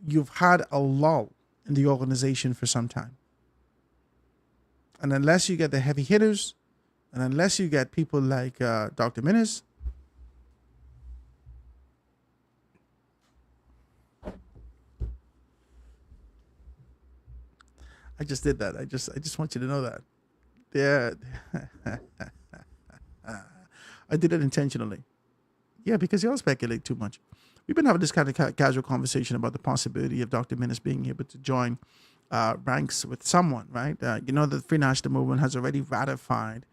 You've had a lull in the organization for some time. And unless you get the heavy hitters, and unless you get people like Dr. Minnis, I just did that. I just want you to know that. Yeah. I did it intentionally. Yeah, because y'all speculate too much. We've been having this kind of casual conversation about the possibility of Dr. Minnis being able to join ranks with someone, right? The Free National Movement has already ratified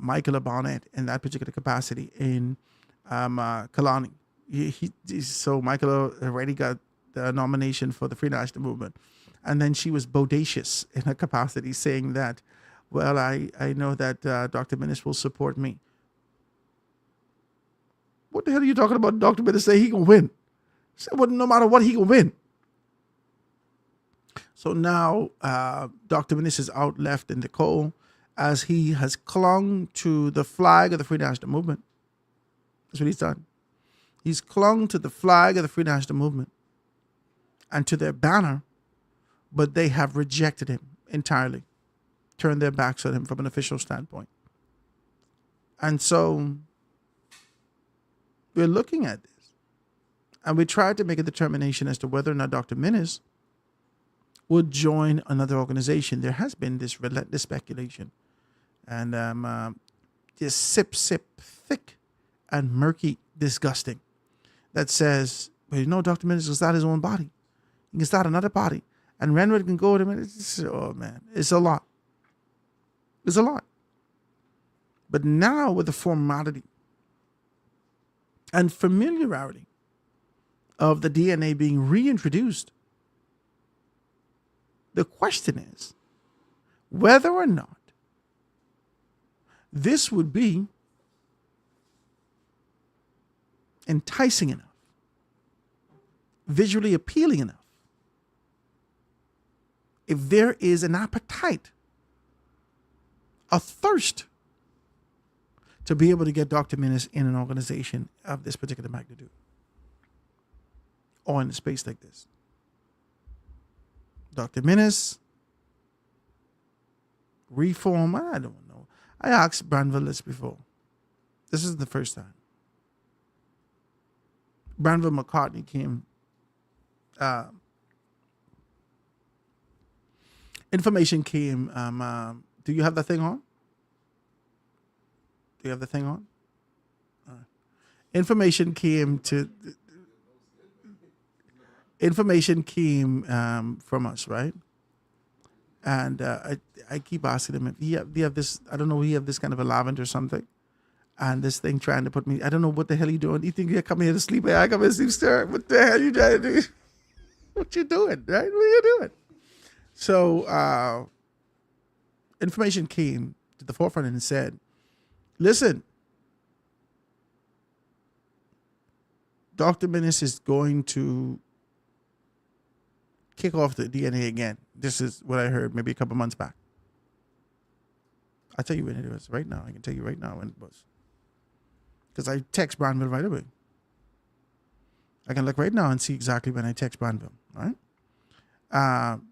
Michael Barnett in that particular capacity in Kalani. So Michael already got the nomination for the Free National Movement. And then she was bodacious in her capacity, saying that, well, I know that Dr. Minnis will support me. What the hell are you talking about? Dr. Minnis say he gonna win. Say, well, no matter what, he gonna win. So now Dr. Minnis is out left in the cold as he has clung to the flag of the Free National Movement. That's what he's done. He's clung to the flag of the Free National Movement and to their banner, but they have rejected him entirely, turned their backs on him from an official standpoint. And so we're looking at this, and we tried to make a determination as to whether or not Dr. Minnis would join another organization. There has been this relentless speculation, and this sip, thick and murky, disgusting, that says, well, Dr. Minnis can start his own body. He can start another body. And Renwood can go to him. Oh, man, it's a lot. It's a lot. But now with the formality and familiarity of the DNA being reintroduced, the question is whether or not this would be enticing enough, visually appealing enough, if there is an appetite, a thirst to be able to get Dr. Minnis in an organization of this particular magnitude or in a space like this. Dr. Minnis, reform, I don't know. I asked Branville this before. This is the first time. Branville McCartney came. Information came. Do you have that thing on? Do you have the thing on? Information came from us, right? And I keep asking him if he have this. I don't know. He have this kind of a lavender or something, and this thing trying to put me. I don't know what the hell you doing. You think you come here to sleep? I come here to sleep, stir. What the hell you trying to do? What you doing? Right? What are you doing? So information came to the forefront and said, listen, Dr. Minnis is going to kick off the DNA again. This is what I heard maybe a couple months back. I'll tell you when it was right now. I can tell you right now when it was. Because I text Branville right away. I can look right now and see exactly when I text Branville, right?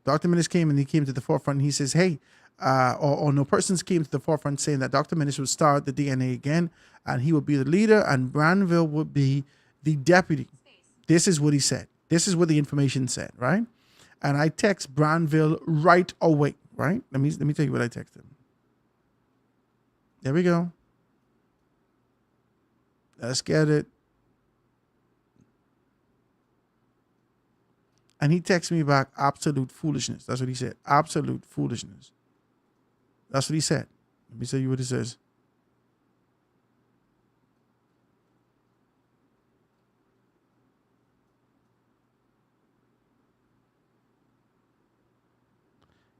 Dr. Minnis came and he came to the forefront and he says, hey, no persons came to the forefront saying that Dr. Minnis would start the DNA again and he would be the leader and Branville would be the deputy. This is what he said. This is what the information said, right? And I text Branville right away, right? Let me tell you what I texted him. There we go. Let's get it. And he texted me back, absolute foolishness. That's what he said. Absolute foolishness. That's what he said. Let me tell you what it says.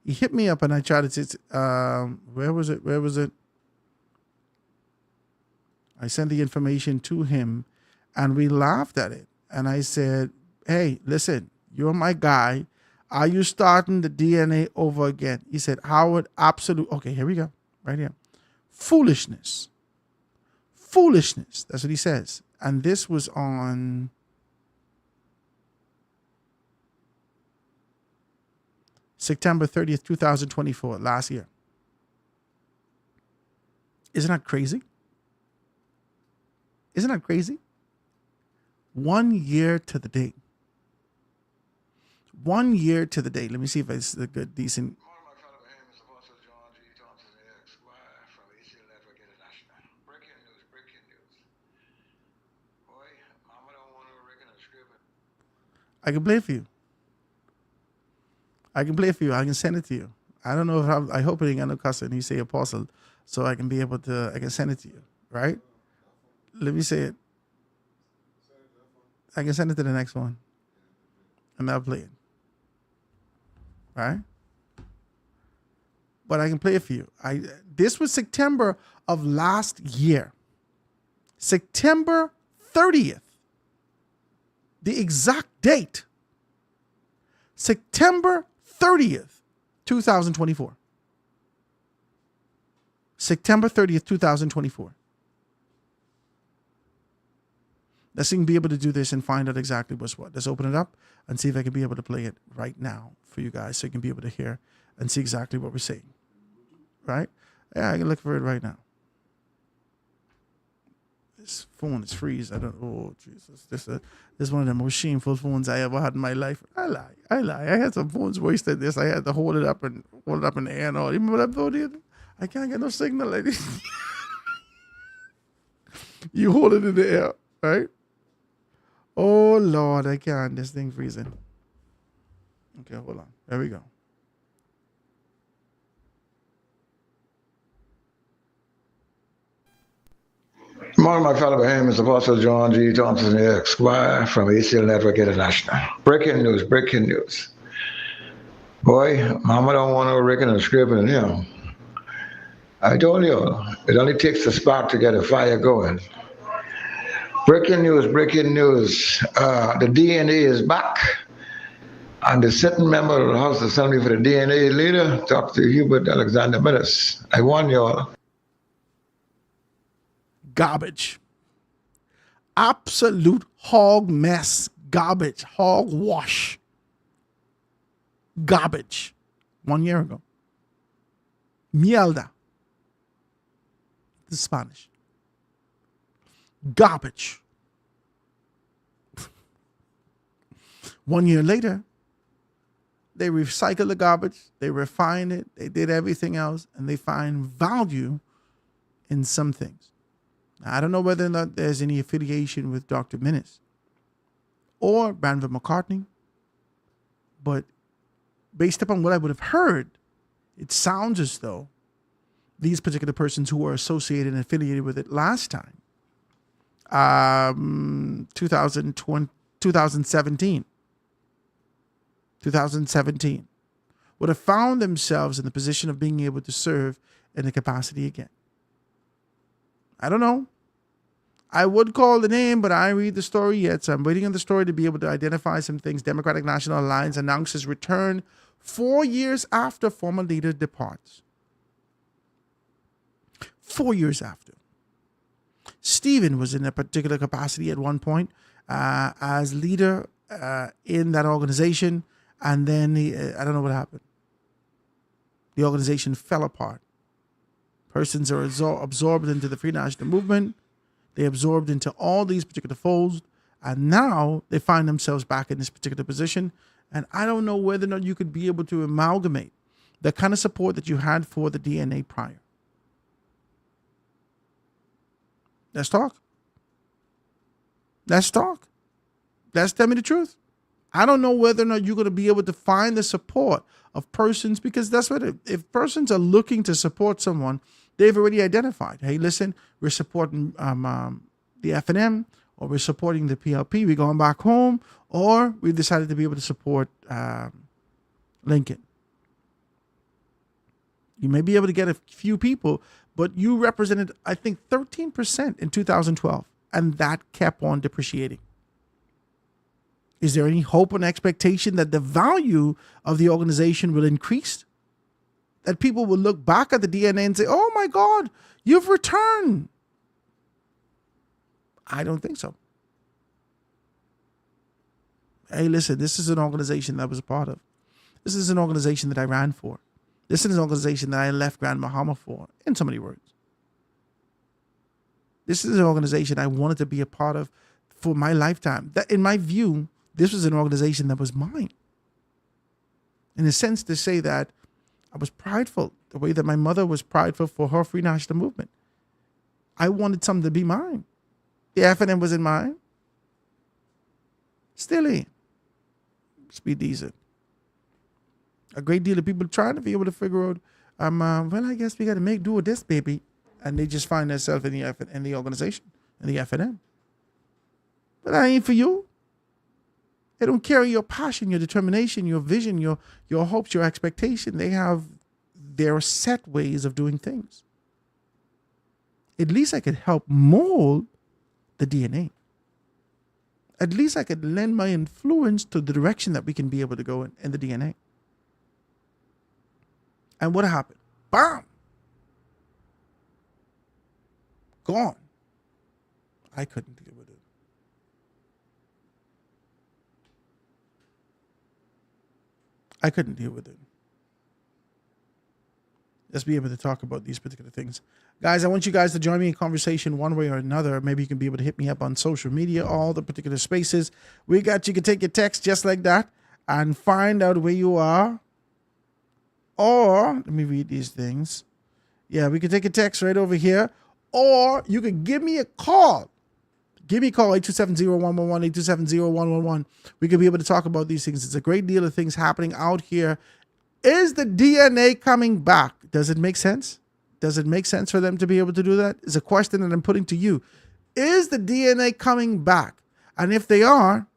He hit me up and I tried to say, where was it? I sent the information to him and we laughed at it. And I said, hey, listen, you're my guy. Are you starting the DNA over again? He said, Howard, absolute. Okay, here we go. Right here. Foolishness. Foolishness. That's what he says. And this was on September 30th, 2024, last year. Isn't that crazy? Isn't that crazy? 1 year to the date. 1 year to the date. Let me see if it's a good, decent I can play it for you. I can play it for you. I can send it to you. I don't know if I hope it ain't got no cussing. You say apostle, so I can be able to. I can send it to you, right? Let me say it. I can send it to the next one, and I'll play it. Right? But I can play it for you. This was September of last year. September 30th. The exact date. September 30th, 2024. September 30th, 2024. Let's see if I can be able to do this and find out exactly what's what. Let's open it up and see if I can be able to play it right now for you guys so you can be able to hear and see exactly what we're saying. Right? Yeah, I can look for it right now. This phone is freeze. Oh, Jesus. This is one of the most shameful phones I ever had in my life. I lie. I had some phones worse than this. I had to hold it up in the air and all. You remember that phone? I can't get no signal like this. You hold it in the air, right? Oh, Lord, I can't. This thing freezing. Okay, hold on. There we go. Good morning, my fellow Bahamians. Apostle John G. Thompson, Esquire from ACL Network International. Breaking news. Boy, Mama don't want no wrecking and scraping in him. I told you, it only takes a spark to get a fire going. Breaking news. The DNA is back. And the sitting member of the House Assembly for the DNA leader, Dr. Hubert Alexander Minnis. I warn you all. Garbage. Absolute hog mess. Garbage. Hog wash. Garbage. 1 year ago. Mierda. The Spanish. Garbage. 1 year later, they recycle the garbage, they refine it, they did everything else, and they find value in some things. Now, I don't know whether or not there's any affiliation with Dr. Minnis or Branford McCartney, but based upon what I would have heard, it sounds as though these particular persons who were associated and affiliated with it last time, 2017, would have found themselves in the position of being able to serve in the capacity again. I don't know. I would call the name, but I read the story yet, so I'm waiting on the story to be able to identify some things. Democratic National Alliance announces return 4 years after former leader departs. 4 years after. Stephen was in a particular capacity at one point as leader in that organization, and then I don't know what happened. The organization fell apart. Persons are absorbed into the Free National Movement. They absorbed into all these particular folds, and now they find themselves back in this particular position. And I don't know whether or not you could be able to amalgamate the kind of support that you had for the DNA prior. Let's talk. Let's talk. Let's tell me the truth. I don't know whether or not you're going to be able to find the support of persons, because that's what if persons are looking to support someone, they've already identified. Hey, listen, we're supporting the FNM, or we're supporting the PLP. We're going back home, or we've decided to be able to support Lincoln. You may be able to get a few people, but you represented, I think, 13% in 2012, and that kept on depreciating. Is there any hope and expectation that the value of the organization will increase? That people will look back at the DNA and say, oh my God, you've returned. I don't think so. Hey, listen, this is an organization that I was a part of. This is an organization that I ran for. This is an organization that I left Grand Bahama for, in so many words. This is an organization I wanted to be a part of for my lifetime. That, in my view, this was an organization that was mine. In a sense, to say that I was prideful, the way that my mother was prideful for her Free National Movement. I wanted something to be mine. The FNM wasn't mine. Still ain't. Just be decent. A great deal of people trying to be able to figure out, well, I guess we got to make do with this, baby. And they just find themselves in the organization, in the F&M. But that ain't for you. They don't carry your passion, your determination, your vision, your hopes, your expectation. They have their set ways of doing things. At least I could help mold the DNA. At least I could lend my influence to the direction that we can be able to go in the DNA. And what happened? Bam! Gone. I couldn't deal with it. I couldn't deal with it. Let's be able to talk about these particular things. Guys, I want you guys to join me in conversation one way or another. Maybe you can be able to hit me up on social media, all the particular spaces. You can take your text just like that and find out where you are. Or, let me read these things. Yeah, we can take a text right over here. Or you can give me a call. Give me a call, 827-0111, 827-0111. We can be able to talk about these things. It's a great deal of things happening out here. Is the DNA coming back? Does it make sense? Does it make sense for them to be able to do that? It's a question that I'm putting to you. Is the DNA coming back? And if they are,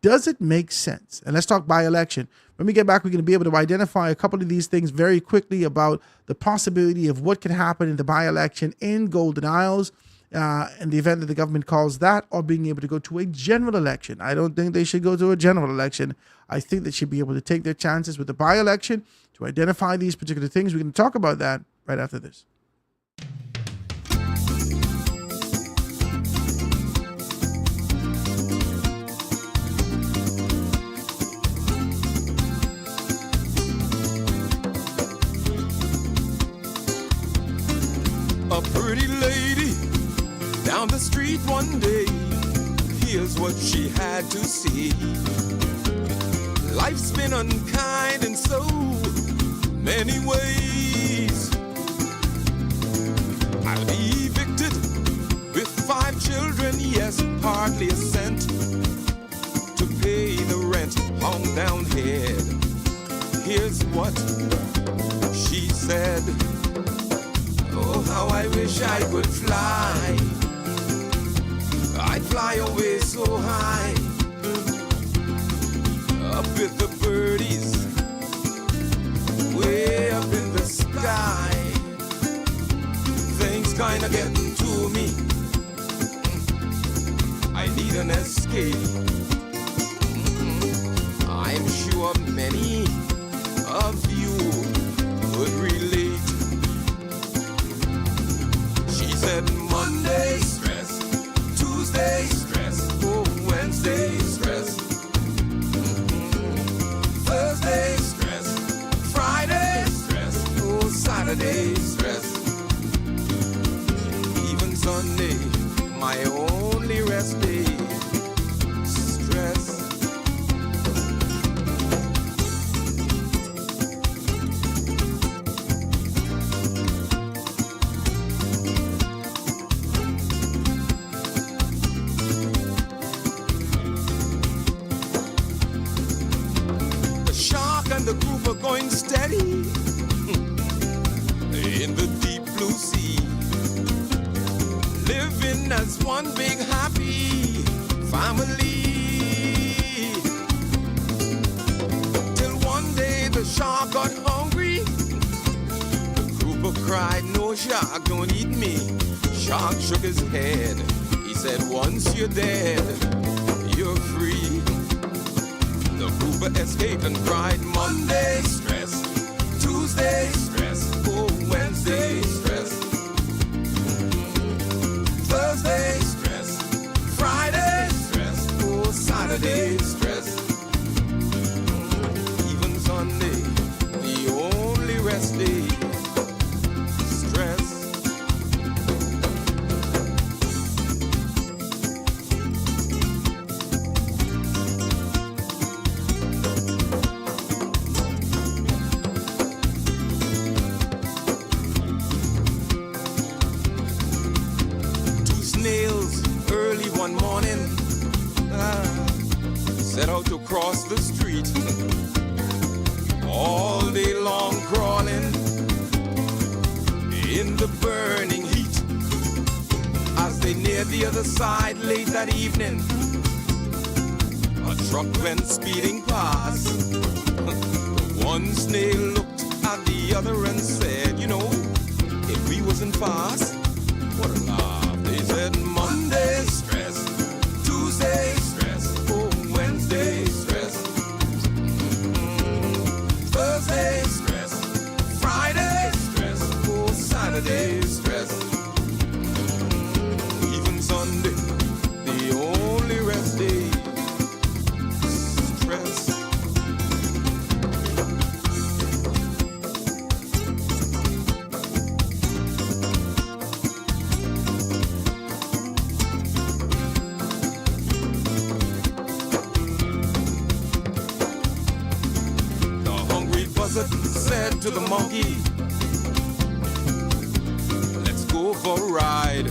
does it make sense? And let's talk by-election. When we get back, we're going to be able to identify a couple of these things very quickly about the possibility of what can happen in the by-election in Golden Isles in the event that the government calls that, or being able to go to a general election. I don't think they should go to a general election. I think they should be able to take their chances with the by-election to identify these particular things. We're going to talk about that right after this. A pretty lady down the street one day, here's what she had to say. Life's been unkind in so many ways. I'll be evicted with 5 children, yes, hardly a cent to pay the rent, hung down head. Here's what she said. Oh, how I wish I could fly. I'd fly away so high, up with the birdies, way up in the sky. Things kinda getting to me. I need an escape. I'm sure many of you would relate. She said Monday stress, Tuesday stress, oh Wednesday stress, Thursday stress, Friday stress, oh Saturday stress, even Sunday, my only rest day, stress. And the group are going steady in the deep blue sea, living as one big happy family. Till one day the shark got hungry. The group cried, no shark, don't eat me. Shark shook his head. He said, once you're dead, you're free. The grouper escaped and cried Monday stress, Tuesday stress, oh Wednesday stress, Thursday stress, Friday stress, oh Saturday stress, even Sunday, the only rest day, stress. set out to cross the street. All day long crawling in the burning heat. As they neared the other side late that evening, a truck went speeding past. The one snail looked at the other and said, you know, if we wasn't fast, what a laugh. They said Monday stress, Tuesday stress, oh, Wednesday stress, Thursday stress, Friday stress, oh, Saturday stress, even Sunday, the only rest day, stress. Said to the monkey, let's go for a ride.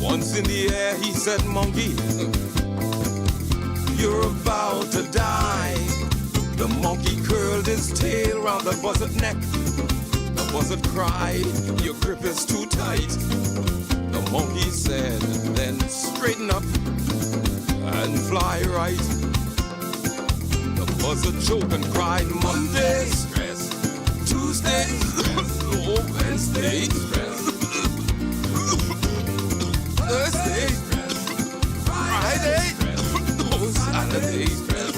Once in the air, he said, monkey, you're about to die. The monkey curled his tail round the buzzard neck. The buzzard cried, your grip is too tight. The monkey said, then straighten up and fly right. Buzzard choked and cried, Monday stress, Tuesday stress, oh, Wednesday stress, Thursday stress, Friday stress, oh, Saturday stress,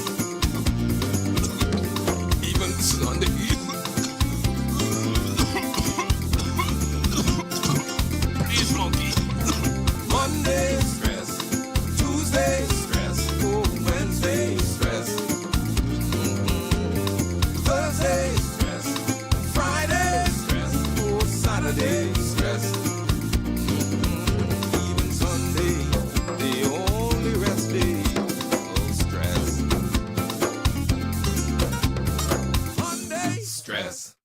even Sunday. Please, monkey. Monday stress, Tuesday stress, oh, Wednesday stress, Thursday stress, Friday stress, oh, Saturday stress, even Sunday, the only rest day, oh, stress. Monday stress.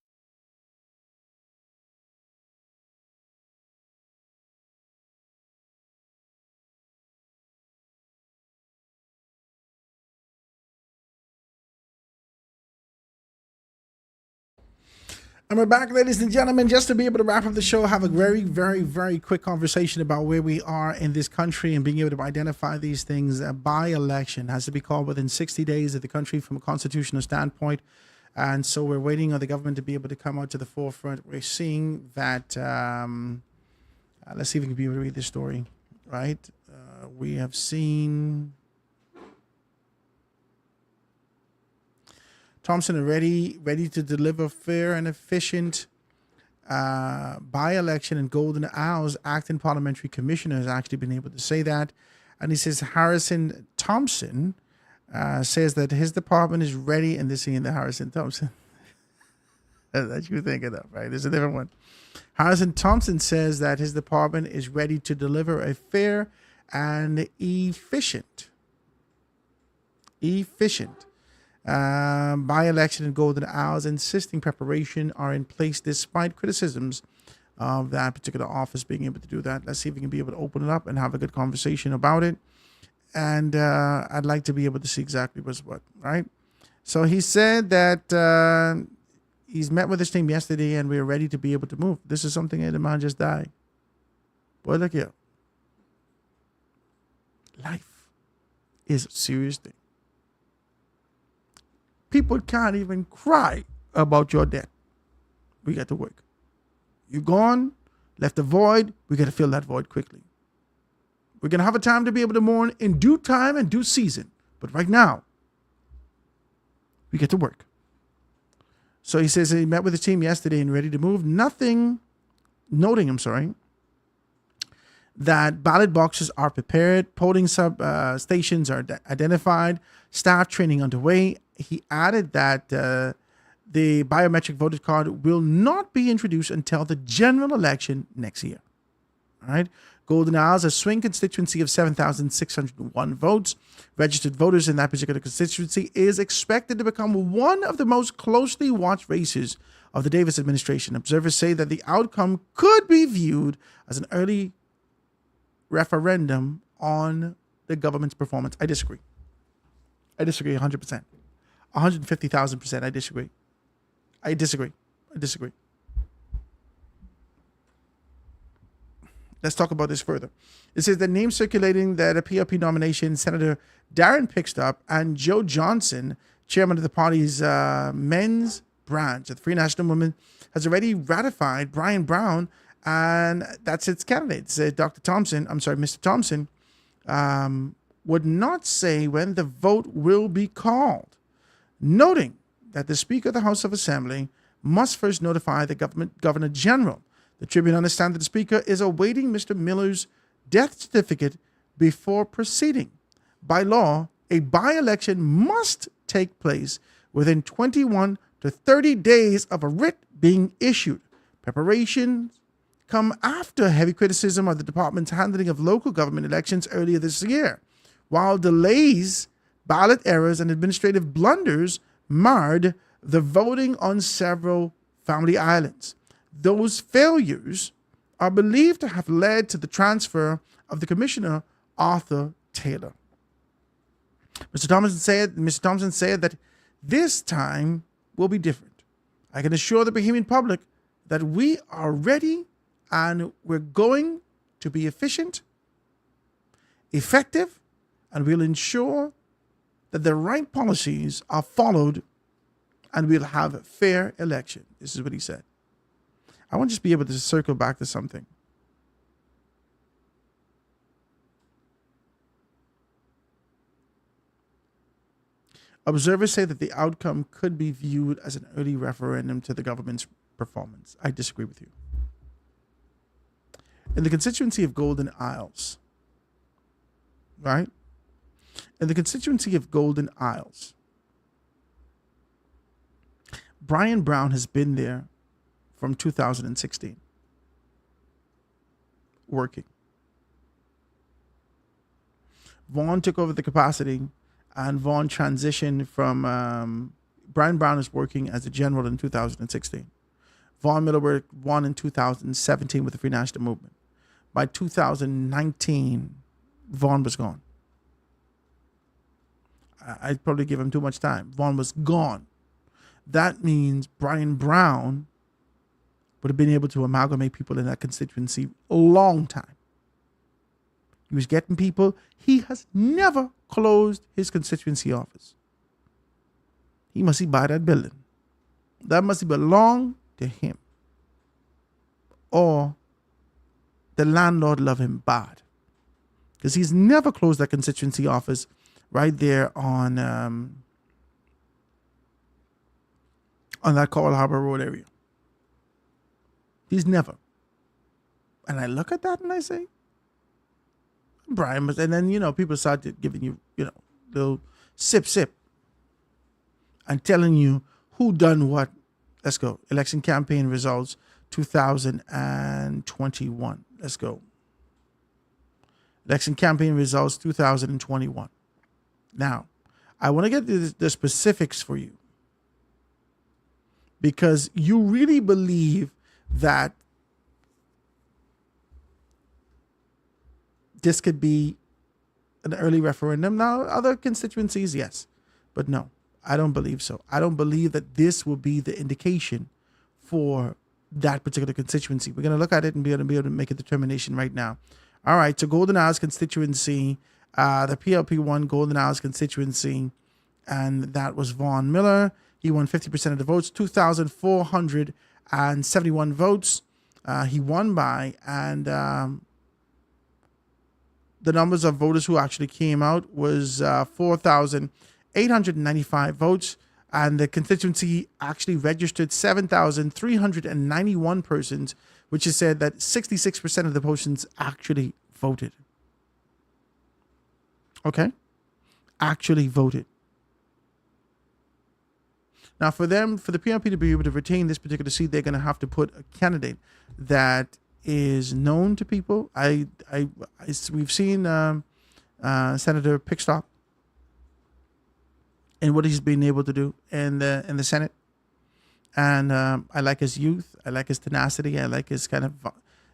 And we're back, ladies and gentlemen, just to be able to wrap up the show, have a very, very, very quick conversation about where we are in this country and being able to identify these things. A by-election has to be called within 60 days of the country from a constitutional standpoint. And so we're waiting on the government to be able to come out to the forefront. We're seeing that, let's see if we can be able to read this story, right? We have seen Thompson are ready to deliver fair and efficient by-election, and Golden Isles acting parliamentary commissioner has actually been able to say that. And he says Harrison Thompson says that his department is ready, and this ain't the Harrison Thompson that you thinking of, right? There's a different one. Harrison Thompson says that his department is ready to deliver a fair and efficient by-election in Golden Isles, insisting preparation are in place despite criticisms of that particular office being able to do that. Let's see if we can be able to open it up and have a good conversation about it. And I'd like to be able to see exactly what's what, right? So he said that he's met with his team yesterday and we're ready to be able to move. This is something that the man just died. Boy, look here. Life is a serious thing. People can't even cry about your death. We got to work. You're gone, left a void. We got to fill that void quickly. We're going to have a time to be able to mourn in due time and due season. But right now, we get to work. So he says he met with his team yesterday and ready to move. Noting, that ballot boxes are prepared, polling stations are identified, staff training underway. He added that the biometric voter card will not be introduced until the general election next year. All right. Golden Isles, a swing constituency of 7,601 votes. Registered voters in that particular constituency is expected to become one of the most closely watched races of the Davis administration. Observers say that the outcome could be viewed as an early referendum on the government's performance. I disagree. I disagree 100%. 150,000%. I disagree. I disagree. Let's talk about this further. It says the name circulating that a PLP nomination, Senator Darren Pickstop and Joe Johnson, chairman of the party's men's branch of the Free National Movement, has already ratified Brian Brown, and that's its candidate. Mr. Thompson would not say when the vote will be called, noting that the Speaker of the House of Assembly must first notify the Governor General. The Tribune understands that the Speaker is awaiting Mr. Miller's death certificate before proceeding. By law, a by-election must take place within 21 to 30 days of a writ being issued. Preparations come after heavy criticism of the department's handling of local government elections earlier this year, while delays, ballot errors, and administrative blunders marred the voting on several family islands. Those failures are believed to have led to the transfer of the Commissioner, Arthur Taylor. Mr. Thompson said that this time will be different. I can assure the Bahamian public that we are ready and we're going to be efficient, effective, and we'll ensure that the right policies are followed and we'll have a fair election. This is what he said. I want to just be able to circle back to something. Observers say that the outcome could be viewed as an early referendum to the government's performance. I disagree with you. In the constituency of Golden Isles, right? In the constituency of Golden Isles, Brian Brown has been there from 2016, working. Vaughn took over the capacity, and Vaughn transitioned from Brian Brown is working as a general in 2016. Vaughn Miller won in 2017 with the Free National Movement. By 2019, Vaughn was gone. I'd probably give him too much time. Vaughn was gone. That means Brian Brown would have been able to amalgamate people in that constituency a long time. He was getting people. He has never closed his constituency office. He must buy that building. That must belong to him. Or the landlord love him bad. Because he's never closed that constituency office right there on that Coral Harbor Road area. He's never. And I look at that and I say, Brian must, and then, people started giving you, little sip, and telling you who done what. Let's go. Election campaign results 2021. Let's go. Election campaign results 2021. Now, I want to get to the specifics for you, because you really believe that this could be an early referendum. Now, other constituencies, yes, but no, I don't believe so. I don't believe that this will be the indication for that particular constituency. We're going to look at it and be able to make a determination right now. All right, so Golden Isles constituency, the PLP won Golden Isles constituency, and that was Vaughn Miller. He won 50% of the votes, 2,471 votes. He won by, and the numbers of voters who actually came out was 4,895 votes, and the constituency actually registered 7,391 persons, which is said that 66% of the persons actually voted. Okay? Actually voted. Now, for the PNP to be able to retain this particular seat, they're going to have to put a candidate that is known to people. We've seen Senator Pickstop and what he's been able to do in the Senate, and I like his youth. I like his tenacity. I like his kind of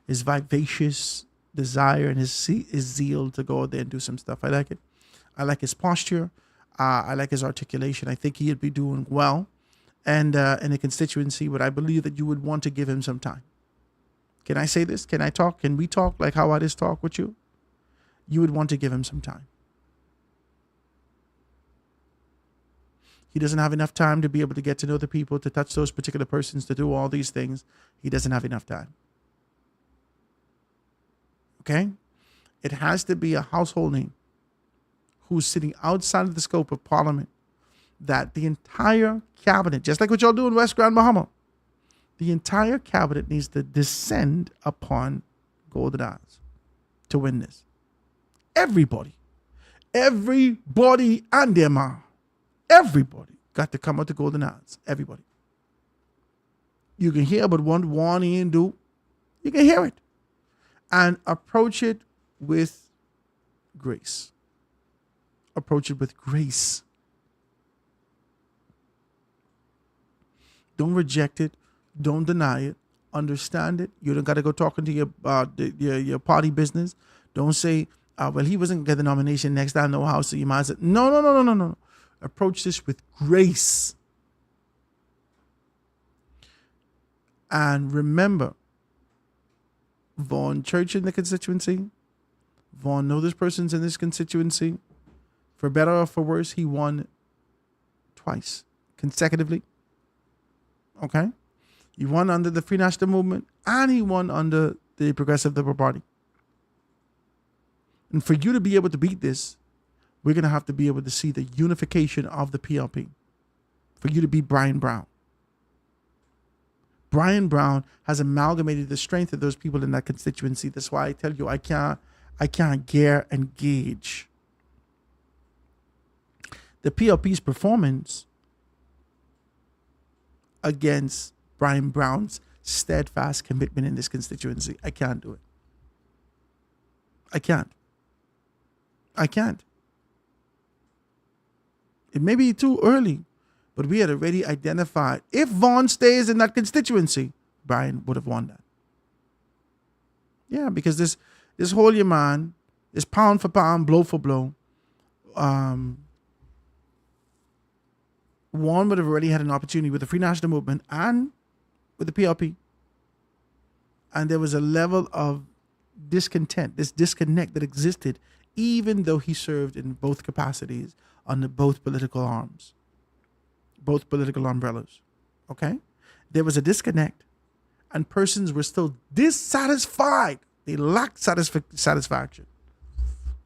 his vivacious desire and his zeal to go out there and do some stuff. I like it. I like his posture. I like his articulation. I think he'd be doing well and in a constituency, but I believe that you would want to give him some time. Can I say this? Can I talk? Can we talk like how I just talk with you? You would want to give him some time. He doesn't have enough time to be able to get to know the people, to touch those particular persons, to do all these things. He doesn't have enough time. Okay? It has to be a household name who's sitting outside of the scope of Parliament, that the entire cabinet, just like what y'all do in West Grand Bahama, the entire cabinet needs to descend upon Golden Eyes to win this. Everybody and their mom, everybody got to come out to Golden Eyes. Everybody. You can hear about what one and do. You can hear it. And approach it with grace. Approach it with grace. Don't reject it. Don't deny it. Understand it. You don't got to go talking to your party business. Don't say, well, he wasn't going to get the nomination next time, no how, so you might say, no. Approach this with grace. And remember, Vaughn Church in the constituency, Vaughn know this person's in this constituency. For better or for worse, he won twice consecutively. Okay? He won under the Free National Movement and he won under the Progressive Liberal Party. And for you to be able to beat this, we're going to have to be able to see the unification of the PLP. For you to beat Brian Brown. Brian Brown has amalgamated the strength of those people in that constituency. That's why I tell you, I can't gear and gauge the PLP's performance against Brian Brown's steadfast commitment in this constituency. I can't do it. I can't. It may be too early, but we had already identified if Vaughn stays in that constituency, Brian would have won that. Yeah, because this whole year, man, this pound for pound, blow for blow, Vaughn would have already had an opportunity with the Free National Movement and with the PLP. And there was a level of discontent, this disconnect that existed, even though he served in both capacities under both political arms, both political umbrellas. Okay? There was a disconnect, and persons were still dissatisfied. They lacked satisfaction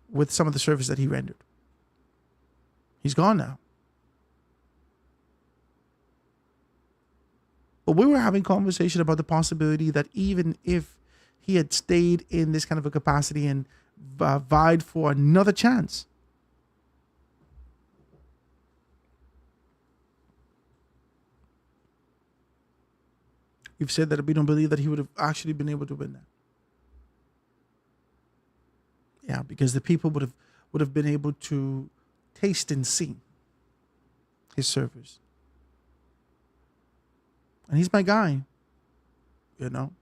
with some of the service that he rendered. He's gone now. But we were having conversation about the possibility that even if he had stayed in this kind of a capacity and vied for another chance, we've said that we don't believe that he would have actually been able to win that. Yeah, because the people would have been able to taste and see his service. And he's my guy. You know,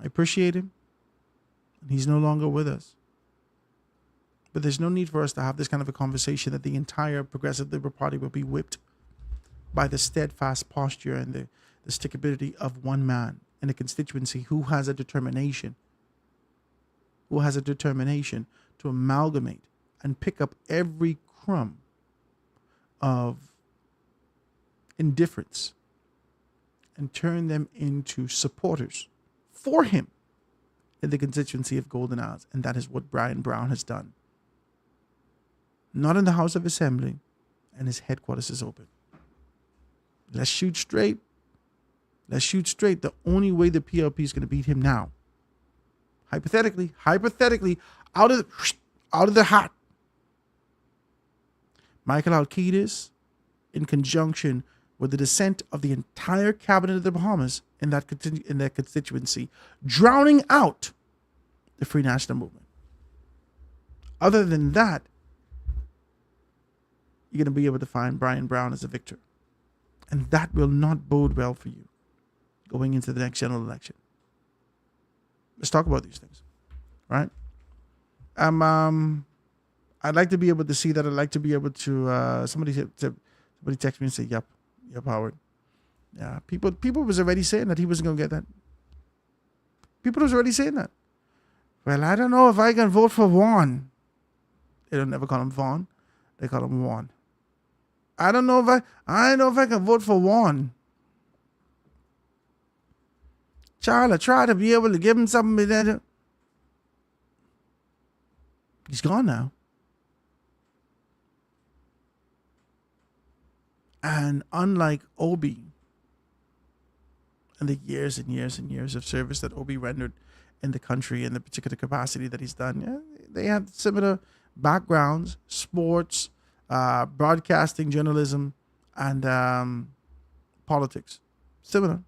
I appreciate him. And he's no longer with us. But there's no need for us to have this kind of a conversation that the entire Progressive Liberal Party will be whipped by the steadfast posture and the stickability of one man in a constituency who has a determination to amalgamate and pick up every crumb of indifference and turn them into supporters for him in the constituency of Golden Eyes. And that is what Brian Brown has done. Not in the House of Assembly, and his headquarters is open. Let's shoot straight. The only way the PLP is going to beat him now, hypothetically, out of the hat, Michael Alcides, in conjunction with the dissent of the entire cabinet of the Bahamas in that constituency, drowning out the Free National Movement. Other than that, you're going to be able to find Brian Brown as a victor. And that will not bode well for you going into the next general election. Let's talk about these things, right? I I'd like to be able to see that. I'd like to be able to. Somebody text me and say, "Yep, Howard." Yeah, people was already saying that he wasn't gonna get that. People was already saying that. Well, I don't know if I can vote for Vaughn. They don't never call him Vaughn. They call him Vaughn. I don't know if I can vote for Vaughn. Charlie, try to be able to give him something that he's gone now. And unlike Obi, and the years and years and years of service that Obi rendered in the country in the particular capacity that he's done, they have similar backgrounds: sports, broadcasting, journalism, and politics. Similar.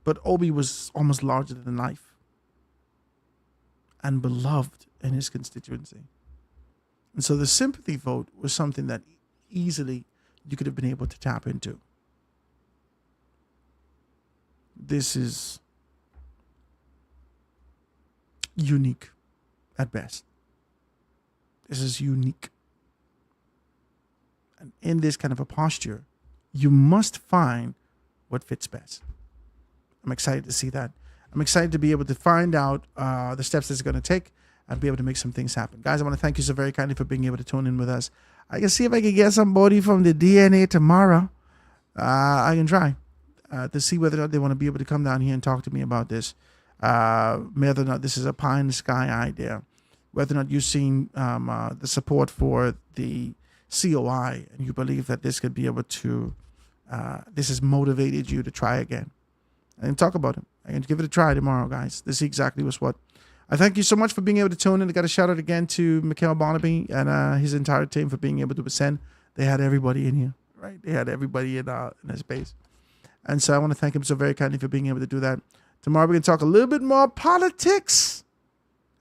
But Obi was almost larger than life and beloved in his constituency. And so the sympathy vote was something that easily you could have been able to tap into. This is unique at best. This is unique. And in this kind of a posture, you must find what fits best. I'm excited to see that. I'm excited to be able to find out the steps that it's going to take and be able to make some things happen. Guys, I want to thank you so very kindly for being able to tune in with us. I can see if I can get somebody from the DNA tomorrow. I can try to see whether or not they want to be able to come down here and talk to me about this. Whether or not this is a pie in the sky idea. Whether or not you've seen the support for the COI and you believe that this could be able to, this has motivated you to try again. I can talk about it. I can give it a try tomorrow, guys. This is exactly what's what. I thank you so much for being able to tune in. I got a shout out again to Mikhail Barnaby and his entire team for being able to ascend. They had everybody in here, right? They had everybody in their space. And so I want to thank him so very kindly for being able to do that. Tomorrow we're going to talk a little bit more politics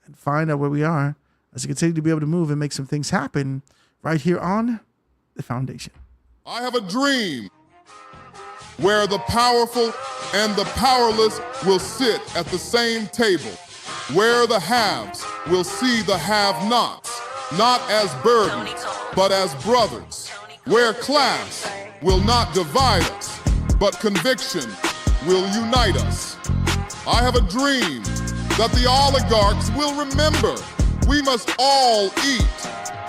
and find out where we are as we continue to be able to move and make some things happen right here on The Foundation. I have a dream where the powerful and the powerless will sit at the same table, where the haves will see the have-nots, not as burdens, but as brothers, where class will not divide us, but conviction will unite us. I have a dream that the oligarchs will remember we must all eat,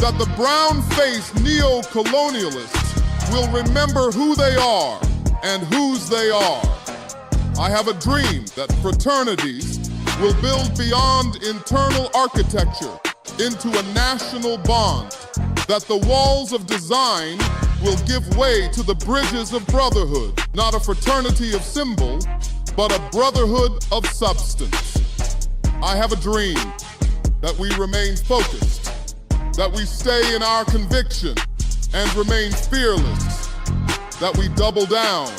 that the brown-faced neo-colonialists will remember who they are and whose they are. I have a dream that fraternities will build beyond internal architecture into a national bond, that the walls of design will give way to the bridges of brotherhood, not a fraternity of symbol, but a brotherhood of substance. I have a dream that we remain focused, that we stay in our conviction and remain fearless, that we double down